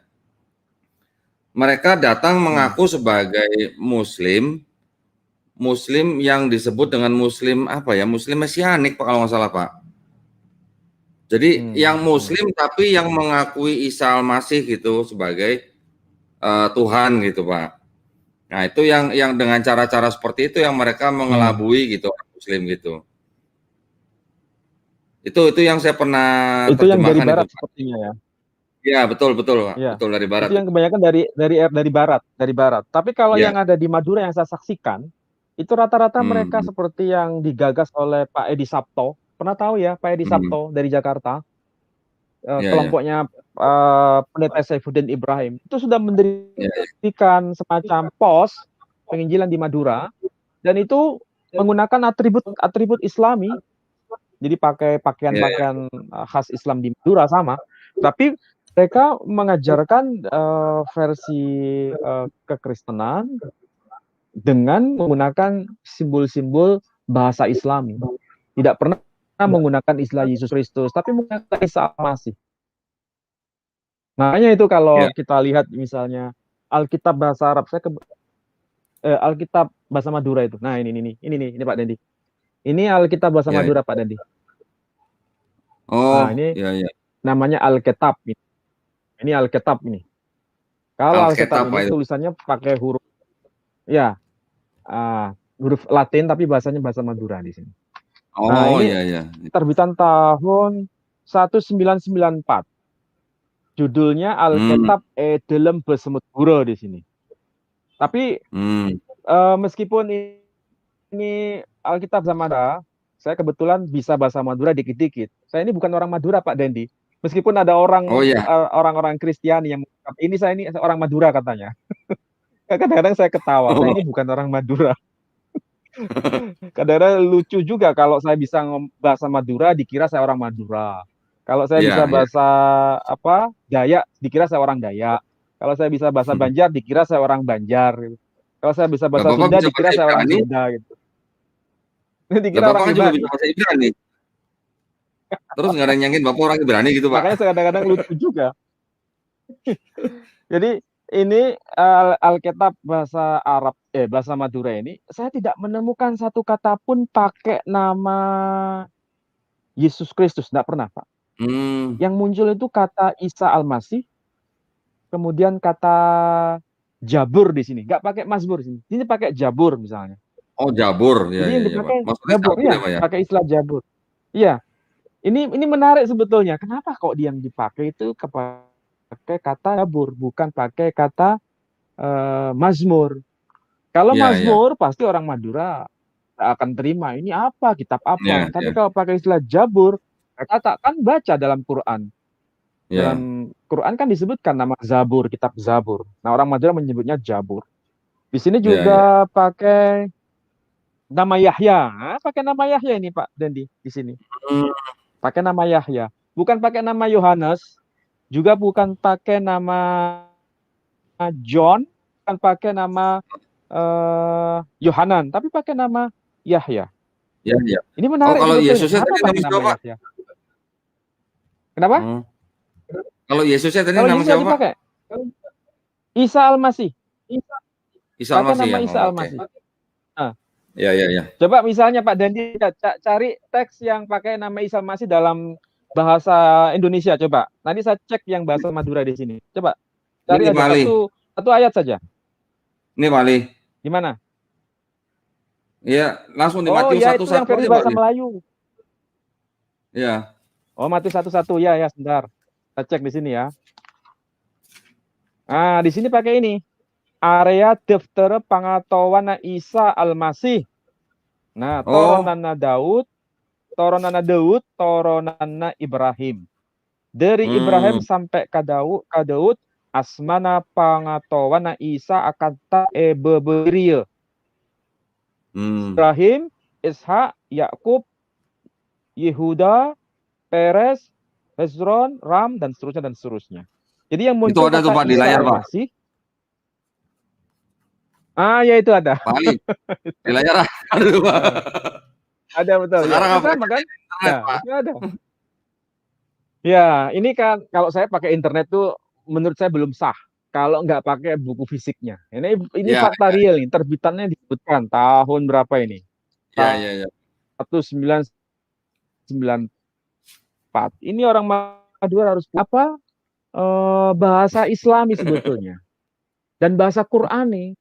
Mereka datang mengaku sebagai muslim yang disebut dengan muslim mesianik Pak, kalau nggak salah Pak. Jadi yang muslim tapi yang mengakui Isa Al-Masih gitu sebagai Tuhan gitu Pak. Nah itu yang dengan cara-cara seperti itu yang mereka mengelabui gitu orang muslim gitu. Itu yang saya pernah itu yang dari barat itu, sepertinya ya. Iya betul Pak. Ya, betul dari barat. Itu yang kebanyakan dari barat. Tapi kalau yang ada di Madura yang saya saksikan itu rata-rata mereka seperti yang digagas oleh Pak Edi Sabto. Pernah tahu ya Pak Edi Sabto dari Jakarta, kelompoknya Pendeta Saifuddin Ibrahim itu sudah mendirikan semacam pos penginjilan di Madura, dan itu menggunakan atribut Islami, jadi pakai pakaian khas Islam di Madura sama, tapi mereka mengajarkan versi kekristenan dengan menggunakan simbol-simbol bahasa Islami, tidak pernah menggunakan istilah Yesus Kristus, tapi menggunakan Isa Al-Masih. Makanya itu kalau kita lihat misalnya Alkitab bahasa Arab, Alkitab bahasa Madura itu. Nah ini Pak Dendi. Ini Alkitab bahasa Madura Pak Dendi. Oh, nah, ini namanya Alkitab. Ini Alkitab ini. Kalau Alkitab ini tulisannya pakai huruf huruf Latin tapi bahasanya bahasa Madura di sini. Oh, nah, ini terbitan tahun 1994. Judulnya Alkitab dalam bahasa Madura di sini. Tapi meskipun ini Alkitab bahasa Madura, saya kebetulan bisa bahasa Madura dikit-dikit. Saya ini bukan orang Madura Pak Dendi. Meskipun ada orang-orang Kristiani yang ini orang Madura katanya. Kadang-kadang saya ketawa, saya ini bukan orang Madura. Kadang-kadang lucu juga kalau saya bisa bahasa Madura dikira saya orang Madura. Kalau saya bisa bahasa Dayak dikira saya orang Dayak. Kalau saya bisa bahasa Banjar dikira saya orang Banjar. Kalau saya bisa bahasa Sunda dikira saya orang Sunda gitu. Dikira orang juga bisa bahasa Ibrani. Terus nggak ada yang nyangkin Bapak orang Ibrani gitu Pak. Makanya saya kadang-kadang lucu juga. Jadi ini Alkitab bahasa Arab, bahasa Madura ini, saya tidak menemukan satu kata pun pakai nama Yesus Kristus, tidak pernah Pak. Yang muncul itu kata Isa Al-Masih, kemudian kata Jabur di sini, nggak pakai Mazmur di sini. Ini pakai Jabur misalnya. Oh Jabur, Jadi yang dipakai Jabur, pakai istilah Jabur. Iya, ini menarik sebetulnya. Kenapa kok yang dipakai itu pakai kata Zabur, bukan pakai kata Mazmur. Kalau Iya, iya. Mazmur pasti orang Madura nggak akan terima. Ini apa? Kitab Iya, apa? Tapi iya. kalau pakai istilah Jabur, katakan baca dalam Quran. Iya. Dalam Quran kan disebutkan nama Zabur, kitab Zabur. Nah, orang Madura menyebutnya Jabur. Di sini Iya, iya. juga pakai nama Yahya. Ah, pakai nama Yahya ini Pak Dendi di sini. Hmm, Pakai nama Yahya. Bukan pakai nama Yohanes, juga bukan pakai nama John, bukan pakai nama Yohanan, tapi pakai nama Yahya. iya, iya. Ini Oh, menarik kalau sebetulnya. Yesusnya Kenapa tadi nama pakai nama siapa, Pak? Yahya? Kenapa? Hmm. Kalau Yesusnya tadi Kalau nama Yesus siapa, nggak Pak? dipakai. Isa Al-Masih. Isa Pakai Al-Masih nama ya? Isa Oh, oke. Al-Masih. Nah, Iya, iya, iya. coba misalnya Pak Dandi cari teks yang pakai nama Isa Al-Masih dalam bahasa Indonesia. Coba. Nanti saya cek yang bahasa Madura di sini. Coba cari Ini aja Pak Ali. satu ayat saja. Ini Pak Ali. Gimana? Iya, langsung di Oh Matius ya, itu 1:1 yang versi aja, Pak bahasa Ali. Melayu. Iya. Oh, Matius 1:1 ya, ya, sebentar. Kita cek di sini ya. Nah, di sini pakai ini. Area daftar pangatawana Isa Al-Masih. Nah, Oh, toronana Daud, toronana Ibrahim. Dari Ibrahim hmm, sampai ke Daud, asmana pangatawana Isa akan beberio. hmm. Ibrahim, Ishak, Yakub, Yehuda, Peres, Hezron, Ram, dan seterusnya. Jadi yang Itu muncul ada tuh kata Pak di Isa layar, Pak. Al-Masih. Ah, ya itu ada. Pak Ali, di layar aduh, Pak. Ada betul. Ya, Sekarang itu apa sama kan? internet, Ya, Pak? itu ada. Ya, ini kan kalau saya pakai internet tuh menurut saya belum sah. Kalau nggak pakai buku fisiknya. Ini Iya, fakta iya, real nih. Terbitannya disebutkan tahun berapa ini? iya, iya, iya. 1994. Ini orang Madura harus apa? Bahasa Islami sebetulnya dan bahasa Qurani.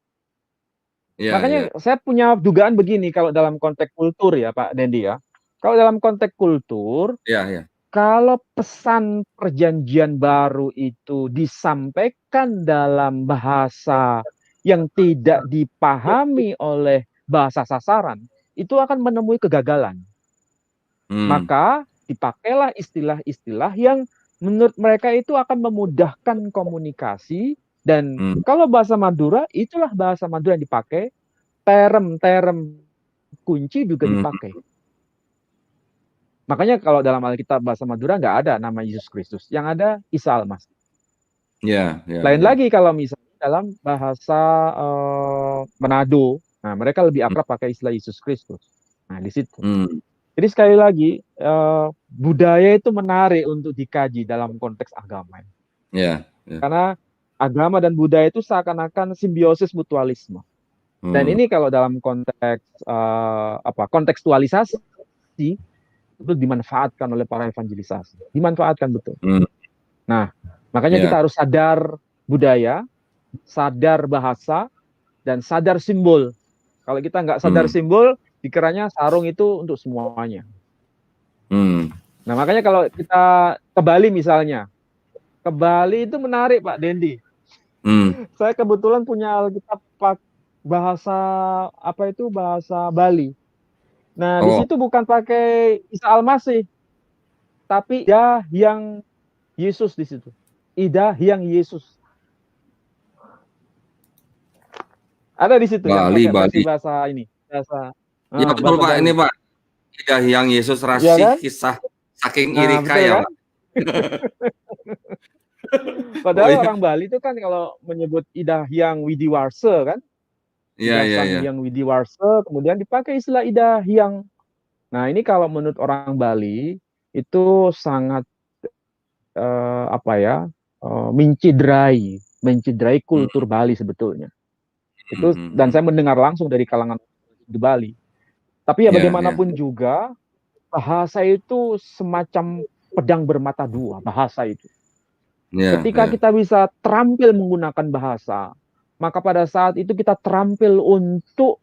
Iya, Makanya iya. saya punya dugaan begini kalau dalam konteks kultur ya Pak Dendi ya. Kalau dalam konteks kultur, Iya, iya. kalau pesan perjanjian baru itu disampaikan dalam bahasa yang tidak dipahami oleh bahasa sasaran, itu akan menemui kegagalan. Hmm, Maka dipakailah istilah-istilah yang menurut mereka itu akan memudahkan komunikasi dan hmm. kalau bahasa Madura, itulah bahasa Madura yang dipakai, term-term kunci juga Hmm. dipakai. Makanya kalau dalam Alkitab bahasa Madura nggak ada nama Yesus Kristus, yang ada Isa Al-Masih. Iya, iya, Lain iya. lagi kalau misalnya dalam bahasa Manado, nah mereka lebih Hmm, akrab pakai istilah Yesus Kristus. Nah di situ. hmm. Jadi sekali lagi budaya itu menarik untuk dikaji dalam konteks agama. Iya, iya. Karena agama dan budaya itu seakan-akan simbiosis mutualisme. Dan Hmm, ini kalau dalam konteks kontekstualisasi itu dimanfaatkan oleh para evangelisasi, dimanfaatkan betul. hmm. Nah, makanya Iya. kita harus sadar budaya, sadar bahasa, dan sadar simbol. Kalau kita nggak sadar Hmm, simbol, dikiranya sarung itu untuk semuanya. hmm. Nah, makanya kalau kita ke Bali misalnya, ke Bali itu menarik Pak Dendi. Hmm. Saya kebetulan punya Alkitab bahasa bahasa Bali. Nah, di Oh, situ bukan pakai Isa Al-Masih, tapi Ida yang Yesus di situ. Ida yang Yesus. Ada di situ yang Bali, pakai versi Bali. bahasa ini, bahasa Ya betul bahasa Pak, ini Bali. Pak. Lidah yang Yesus Iya rasih kan? kisah saking Nah, iri betul kaya, kan? Pak. Oh Padahal iya. orang Bali itu kan kalau menyebut Ida yang Widiwarsa kan, Iya, Ida iya, Sang iya. Hyang Widiwarsa, kemudian dipakai istilah Ida Hyang. Nah, ini kalau menurut orang Bali itu sangat mencidrai Hmm, kultur Bali sebetulnya. hmm, Itu hmm, dan hmm. saya mendengar langsung dari kalangan di Bali. Tapi ya Iya, iya. bagaimanapun juga bahasa itu semacam pedang bermata dua, bahasa itu. Iya, Ketika iya. kita bisa terampil menggunakan bahasa, maka pada saat itu kita terampil untuk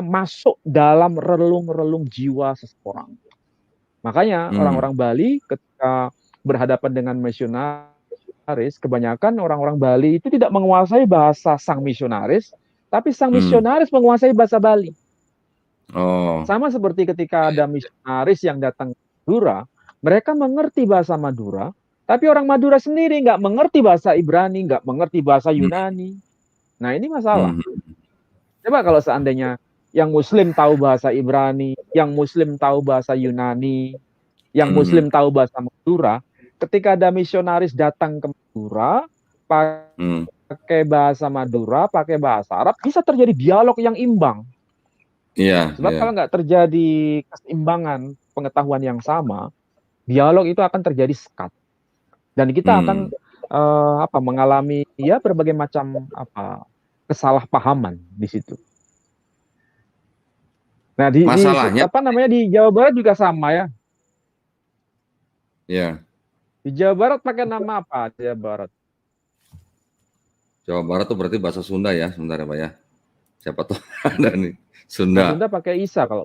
masuk dalam relung-relung jiwa seseorang. Makanya Hmm. orang-orang Bali ketika berhadapan dengan misionaris, kebanyakan orang-orang Bali itu tidak menguasai bahasa sang misionaris, tapi sang misionaris menguasai bahasa Bali. Oh. Sama seperti ketika ada misionaris yang datang ke Madura, mereka mengerti bahasa Madura, tapi orang Madura sendiri nggak mengerti bahasa Ibrani, nggak mengerti bahasa Yunani. Nah, ini masalah. Coba kalau seandainya yang Muslim tahu bahasa Ibrani, yang Muslim tahu bahasa Yunani, yang Muslim tahu bahasa Madura, ketika ada misionaris datang ke Madura, pakai bahasa Madura, pakai bahasa Arab, bisa terjadi dialog yang imbang. Iya. Sebab kalau nggak terjadi keseimbangan pengetahuan yang sama, dialog itu akan terjadi sekat. Dan kita akan mengalami ya berbagai macam kesalahpahaman di situ. Nah, Masalahnya di Jawa Barat juga sama ya. Ya. Di Jawa Barat pakai nama apa? Jawa Barat. Jawa Barat tuh berarti bahasa Sunda ya, sebentar ya Pak ya. Siapa tuh ada nih Sunda. Sunda pakai Isa kalau.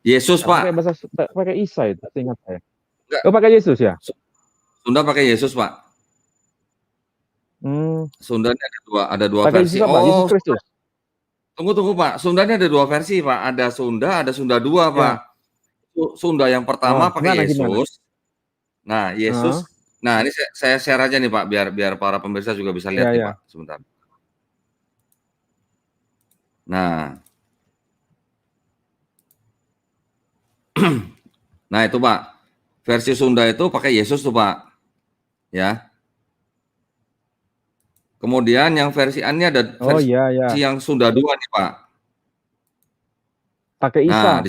Yesus Pak. Pakai Isa itu, ingat saya. Oh, pakai Yesus ya? Sunda pakai Yesus Pak. Sundanya ada dua pakai versi. Yesus apa? Yesus Kristus. Tunggu Pak. Sundanya ada dua versi Pak. Ada Sunda 2 Pak. Sunda yang pertama pakai Yesus. Gimana? Nah, Yesus. Nah, ini saya share aja nih Pak, biar para pemirsa juga bisa lihat nih Pak, sebentar. Nah. Nah, itu Pak. Versi Sunda itu pakai Yesus tuh Pak. Ya. Kemudian yang versi A ini ada versi yang Sunda 2 nih Pak. Pakai Isa. Nah,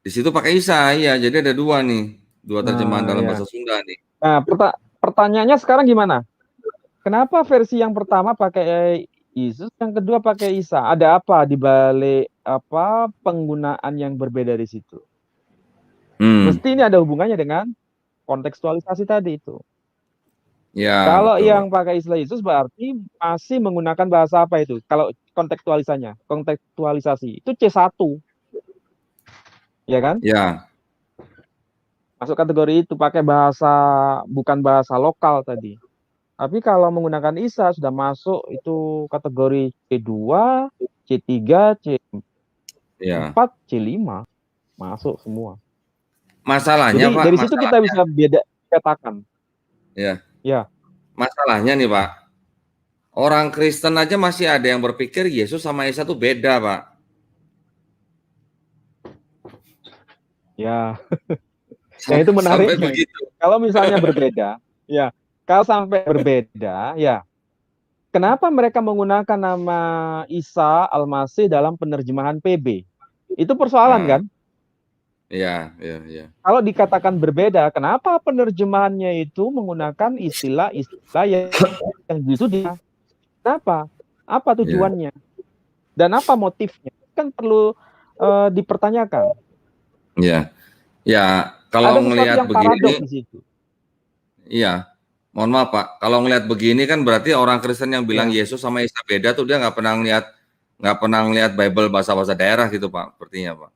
di situ pakai Isa, iya. Jadi ada 2 nih, 2 terjemahan dalam bahasa Sunda nih. Nah, pertanyaannya sekarang gimana? Kenapa versi yang pertama pakai Yesus, yang kedua pakai Isa? Ada apa di balik penggunaan yang berbeda di situ? Mesti ini ada hubungannya dengan kontekstualisasi tadi itu. Ya, kalau betul. yang pakai istilah Yesus berarti masih menggunakan bahasa apa itu? Kalau kontekstualisasi itu C1. Ya kan? Ya. Masuk kategori itu, pakai bahasa bukan bahasa lokal tadi. Tapi kalau menggunakan Isa sudah masuk itu kategori C2, C3, C4, C5. Masuk semua. Masalahnya jadi, Pak, dari situ kita bisa petakan. Ya. Ya. Masalahnya nih Pak, orang Kristen aja masih ada yang berpikir Yesus sama Isa tuh beda Pak. Ya. Yang itu menariknya. Kalau misalnya berbeda, ya. Kalau sampai berbeda, ya. Kenapa mereka menggunakan nama Isa Al-Masih dalam penerjemahan PB? Itu persoalan kan? Iya. Kalau dikatakan berbeda, kenapa penerjemahannya itu menggunakan istilah-istilah yang justru dia? Kenapa? Apa tujuannya? Dan apa motifnya? Kan perlu dipertanyakan. Iya. Ya, kalau ngelihat begini. Di situ. Iya. Mohon maaf Pak, kalau ngelihat begini kan berarti orang Kristen yang bilang Yesus sama Isa beda tuh dia nggak pernah ngelihat Bible bahasa daerah gitu Pak, sepertinya Pak.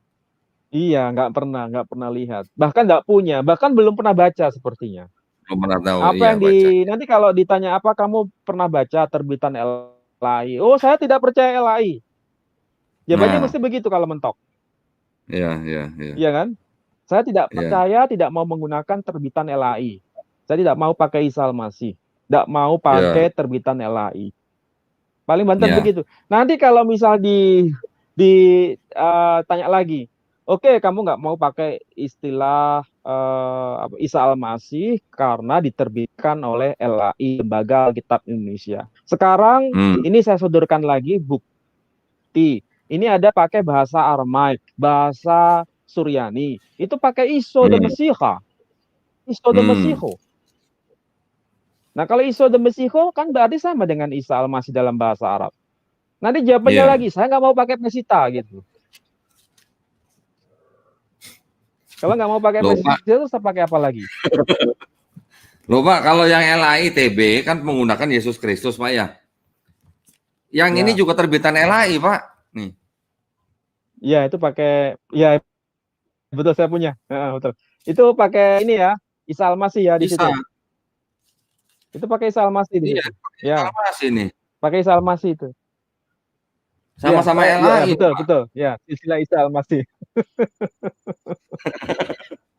Iya, nggak pernah lihat. Bahkan nggak punya, bahkan belum pernah baca sepertinya. Belum pernah tahu. Nanti kalau ditanya apa kamu pernah baca terbitan LAI? Oh, saya tidak percaya LAI. Jawabannya mesti begitu kalau mentok. Iya. Iya kan? Saya tidak percaya, tidak mau menggunakan terbitan LAI. Saya tidak mau pakai Isa Al-Masih. Tidak mau pakai terbitan LAI. Paling banter begitu. Nanti kalau misal ditanya lagi, oke, kamu nggak mau pakai istilah Isa Al-Masih karena diterbitkan oleh LAI, Lembaga Alkitab Indonesia. Sekarang ini saya sodorkan lagi bukti. Ini ada pakai bahasa Aramaik, bahasa Suryani. Itu pakai Iso de Mesiha. Iso de Mesiho. Nah, kalau Iso de Mesiho kan berarti sama dengan Isa Al-Masih dalam bahasa Arab. Nanti jawabannya lagi, saya nggak mau pakai Mesita gitu. Kalau nggak mau pakai Mesita, terus pakai apa lagi? Loh Pak, kalau yang LAI TB kan menggunakan Yesus Kristus Pak ya. Yang ini juga terbitan LAI Pak. Nih. Ya, itu pakai, ya betul saya punya. Betul. Itu pakai ini ya, Isa Al-Masih ya di Isa, situ. Itu pakai Isa Al-Masih di iya, situ. Isa Ya, masih nih, pakai Isa Al-Masih itu. Iya, sama-sama oh iya, ya, LAI, betul, Pak. betul. Ya, silsilah Isa Al-Masih.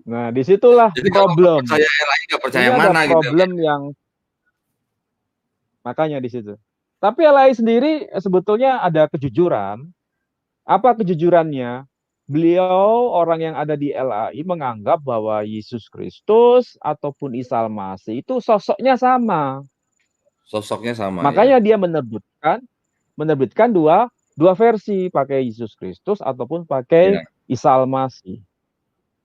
Nah, disitulah Jadi kalau nggak problem. percaya LAI, nggak percaya Ini yang ada mana gitu ya, Pak? problem yang makanya di situ. Tapi LAI sendiri sebetulnya ada kejujuran. Apa kejujurannya? Beliau orang yang ada di LAI menganggap bahwa Yesus Kristus ataupun Isa Al-Masih itu sosoknya sama. Sosoknya sama ya. Makanya dia menerbitkan dua versi, pakai Yesus Kristus ataupun pakai Iya, Isa Al-Masih.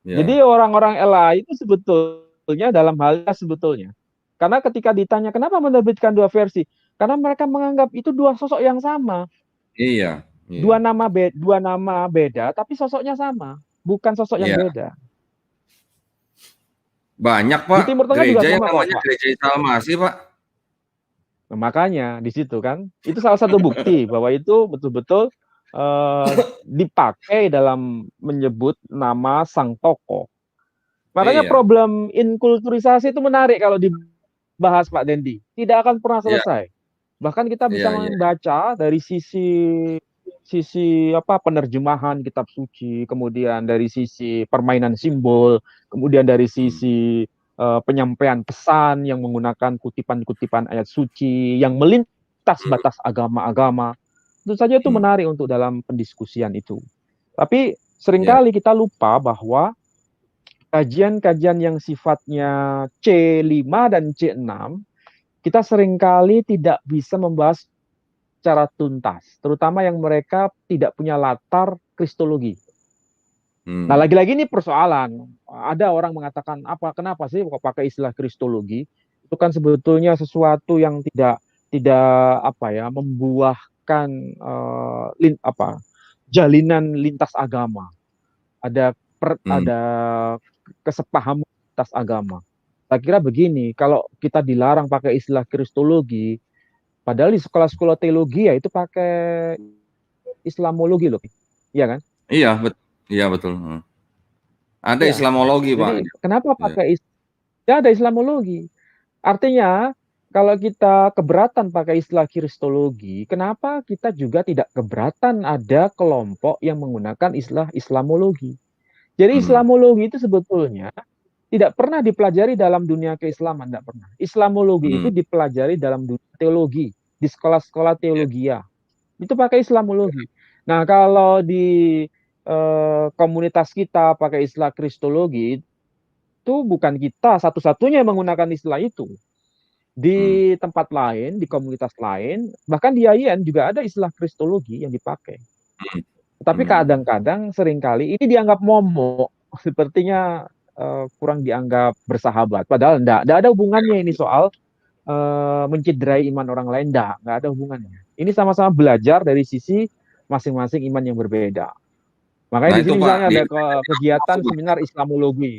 Jadi iya. orang-orang LAI itu sebetulnya dalam halnya sebetulnya. Karena ketika ditanya kenapa menerbitkan dua versi, karena mereka menganggap itu dua sosok yang sama, Iya, dua iya. nama dua nama beda, tapi sosoknya sama, bukan sosok yang Iya. beda. Banyak, Di Pak, Timur Tengah juga gereja yang sama kok, namanya Pak. Gereja Isa Al-Masih, Pak. Nah, makanya di situ kan, itu salah satu bukti bahwa itu betul-betul dipakai dalam menyebut nama sang tokoh. Makanya Iya, problem inkulturisasi itu menarik kalau dibahas Pak Dendi. Tidak akan pernah iya, selesai. Bahkan kita bisa iya, iya. membaca dari sisi sisi apa penerjemahan kitab suci, kemudian dari sisi permainan simbol, kemudian dari Hmm, sisi penyampaian pesan yang menggunakan kutipan-kutipan ayat suci yang melintas hmm, batas agama-agama. Tentu saja itu hmm. menarik untuk dalam pendiskusian itu. Tapi Iya, seringkali kita lupa bahwa kajian-kajian yang sifatnya C5 dan C6, kita seringkali tidak bisa membahas secara tuntas, terutama yang mereka tidak punya latar kristologi. Nah, hmm, lagi-lagi ini persoalan. Ada orang mengatakan, kenapa sih kok pakai istilah kristologi? Itu kan sebetulnya sesuatu yang tidak apa ya, membuahkan jalinan lintas agama. hmm. Ada kesepahaman lintas agama. Saya kira begini, kalau kita dilarang pakai istilah kristologi, padahal di sekolah-sekolah teologi ya itu pakai Islamologi loh, iya kan? Iya, iya betul. Ada Ya. Islamologi, Pak. Jadi kenapa Iya. pakai ya ada Islamologi? Artinya kalau kita keberatan pakai istilah kristologi, kenapa kita juga tidak keberatan ada kelompok yang menggunakan istilah Islamologi? Jadi Hmm, Islamologi itu sebetulnya tidak pernah dipelajari dalam dunia keislaman, tidak pernah. Islamologi itu hmm. dipelajari dalam dunia teologi, di sekolah-sekolah Iya, teologia. Itu pakai Islamologi. Nah, kalau di komunitas kita pakai istilah kristologi, itu bukan kita satu-satunya yang menggunakan istilah itu. hmm, Di tempat lain, di komunitas lain, bahkan di IAIN juga ada istilah kristologi yang dipakai. hmm, Tapi hmm. kadang-kadang seringkali ini dianggap momok, sepertinya kurang dianggap bersahabat. Padahal enggak ada hubungannya ini soal mencederai iman orang lain, enggak ada hubungannya. Ini sama-sama belajar dari sisi masing-masing iman yang berbeda. Makanya Nah di itu, sini Pak, misalnya di ada Indonesia aku kegiatan masuk, Pak. seminar Islamologi.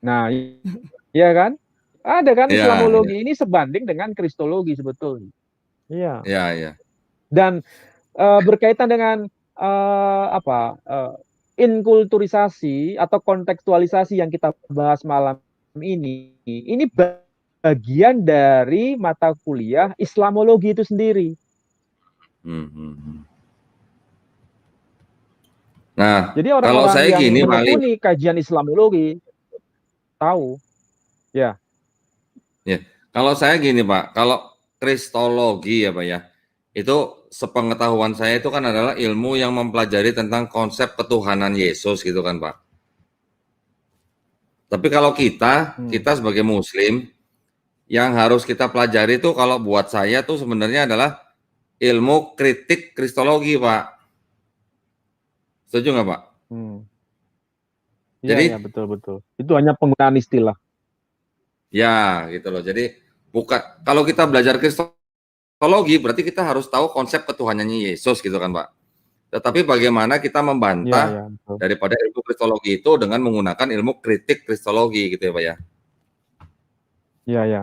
Nah, iya kan? Ada kan Iya, iya, Islamologi ini sebanding dengan Kristologi sebetulnya. Iya. iya, iya. Dan berkaitan dengan inkulturisasi atau kontekstualisasi yang kita bahas malam ini bagian dari mata kuliah Islamologi itu sendiri. Hmm, hmm, hmm. Nah, Jadi kalau orang-orang saya yang gini, Pak Ali, menekuni kajian Islamologi tahu, ya, ya, kalau saya gini, Pak, kalau kristologi ya, Pak ya, itu sepengetahuan saya itu kan adalah ilmu yang mempelajari tentang konsep ketuhanan Yesus gitu kan, Pak. Tapi kalau hmm, kita sebagai Muslim, yang harus kita pelajari itu kalau buat saya tuh sebenarnya adalah ilmu kritik kristologi, Pak. Setuju nggak, Pak? hmm. Iya, iya, Jadi betul, betul. Itu hanya penggunaan istilah. ya gitu loh. Jadi bukan kalau kita belajar kristologi berarti kita harus tahu konsep ketuhanannya Yesus gitu kan, Pak. Tetapi bagaimana kita Iya, iya, membantah betul. daripada ilmu kristologi itu dengan menggunakan ilmu kritik kristologi gitu ya, Pak ya. Iya, iya.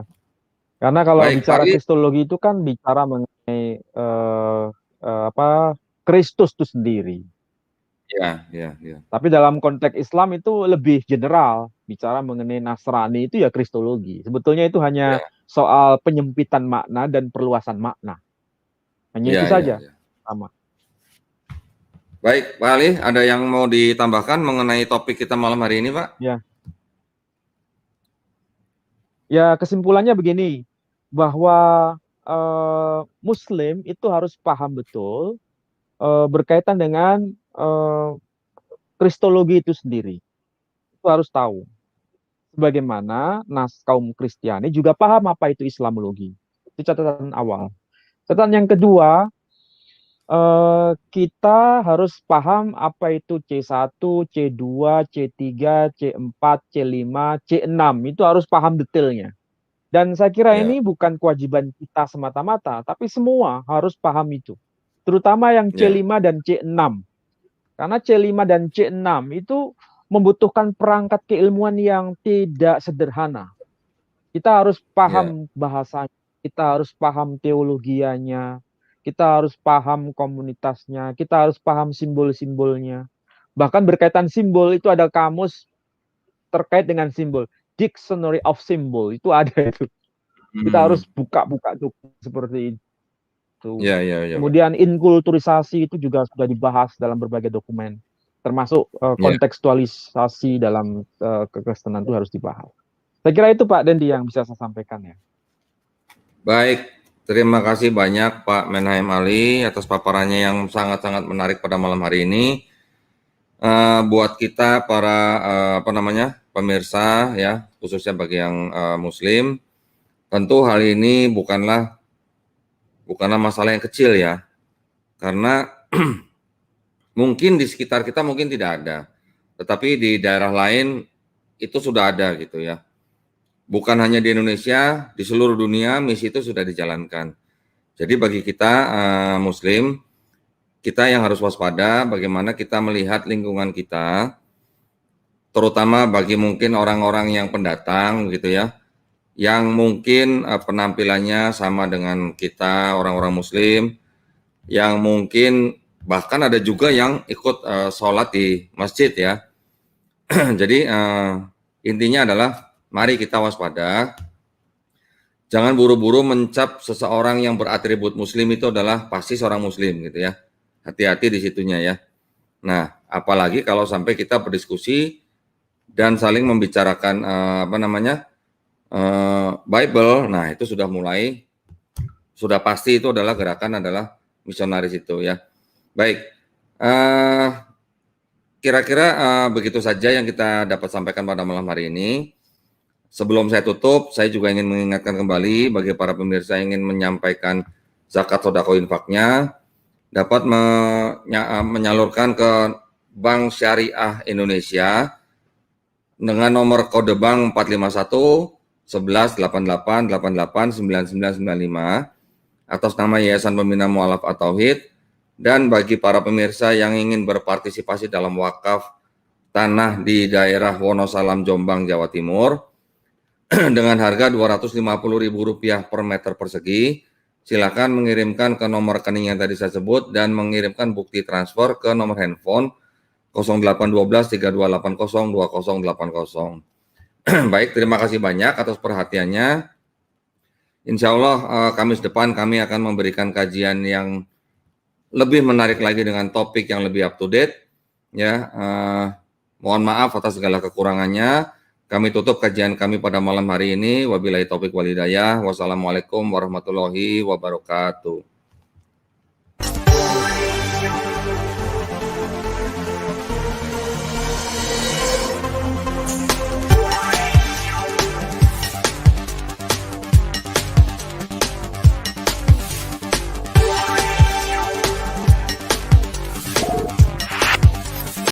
Karena kalau Baik, Pak bicara Ali. kristologi itu kan bicara mengenai Kristus itu sendiri. Ya. Tapi dalam konteks Islam itu lebih general, bicara mengenai Nasrani itu ya kristologi. Sebetulnya itu hanya Ya, soal penyempitan makna dan perluasan makna. Hanya itu saja. ya. Sama. Baik, Pak Ali, ada yang mau ditambahkan mengenai topik kita malam hari ini, Pak? Ya, kesimpulannya begini, bahwa Muslim itu harus paham betul berkaitan dengan kristologi itu sendiri. Itu harus tahu. Sebagaimana kaum Kristiani juga paham apa itu Islamologi. Itu catatan awal. Catatan yang kedua, kita harus paham apa itu C1, C2, C3, C4, C5, C6. Itu harus paham detailnya. Dan saya kira Ya. ini bukan kewajiban kita semata-mata, tapi semua harus paham itu. Terutama yang C5 dan C6. Karena C5 dan C6 itu membutuhkan perangkat keilmuan yang tidak sederhana. Kita harus paham bahasanya, kita harus paham teologianya, kita harus paham komunitasnya, kita harus paham simbol-simbolnya. Bahkan berkaitan simbol itu ada kamus terkait dengan simbol. Dictionary of Symbol itu ada itu. Kita harus buka-buka tuh seperti itu. Ya. Kemudian inkulturisasi itu juga sudah dibahas dalam berbagai dokumen, termasuk kontekstualisasi dalam kekristenan itu harus dibahas. Saya kira itu Pak Dendi yang bisa saya sampaikan ya. Baik, terima kasih banyak Pak Menhaim Ali atas paparannya yang sangat-sangat menarik pada malam hari ini. Buat kita para pemirsa ya, khususnya bagi yang Muslim, tentu hal ini bukanlah masalah yang kecil ya, karena mungkin di sekitar kita mungkin tidak ada, tetapi di daerah lain itu sudah ada gitu ya. Bukan hanya di Indonesia, di seluruh dunia misi itu sudah dijalankan. Jadi bagi kita Muslim, kita yang harus waspada bagaimana kita melihat lingkungan kita, terutama bagi mungkin orang-orang yang pendatang gitu ya, yang mungkin penampilannya sama dengan kita orang-orang Muslim, yang mungkin bahkan ada juga yang ikut sholat di masjid ya. Jadi intinya adalah mari kita waspada, jangan buru-buru mencap seseorang yang beratribut Muslim itu adalah pasti seorang Muslim gitu ya. Hati-hati di situnya ya. Nah, apalagi kalau sampai kita berdiskusi dan saling membicarakan Bible, nah itu sudah pasti itu adalah gerakan adalah misionaris itu ya. Baik, kira-kira begitu saja yang kita dapat sampaikan pada malam hari ini. Sebelum saya tutup, saya juga ingin mengingatkan kembali bagi para pemirsa yang ingin menyampaikan zakat sodako infaknya, dapat menyalurkan ke Bank Syariah Indonesia dengan nomor kode bank 451 11 88 88 9995 atas nama Yayasan Pembina Mu'alaf at-Tauhid. Dan bagi para pemirsa yang ingin berpartisipasi dalam wakaf tanah di daerah Wonosalam, Jombang, Jawa Timur dengan harga Rp250.000 per meter persegi, silakan mengirimkan ke nomor rekening yang tadi saya sebut dan mengirimkan bukti transfer ke nomor handphone 0812 3280 2080. Baik, terima kasih banyak atas perhatiannya. Insya Allah Kamis depan kami akan memberikan kajian yang lebih menarik lagi dengan topik yang lebih up to date. Ya, mohon maaf atas segala kekurangannya. Kami tutup kajian kami pada malam hari ini. Wabillahi taufiq wal hidayah. Wassalamualaikum warahmatullahi wabarakatuh.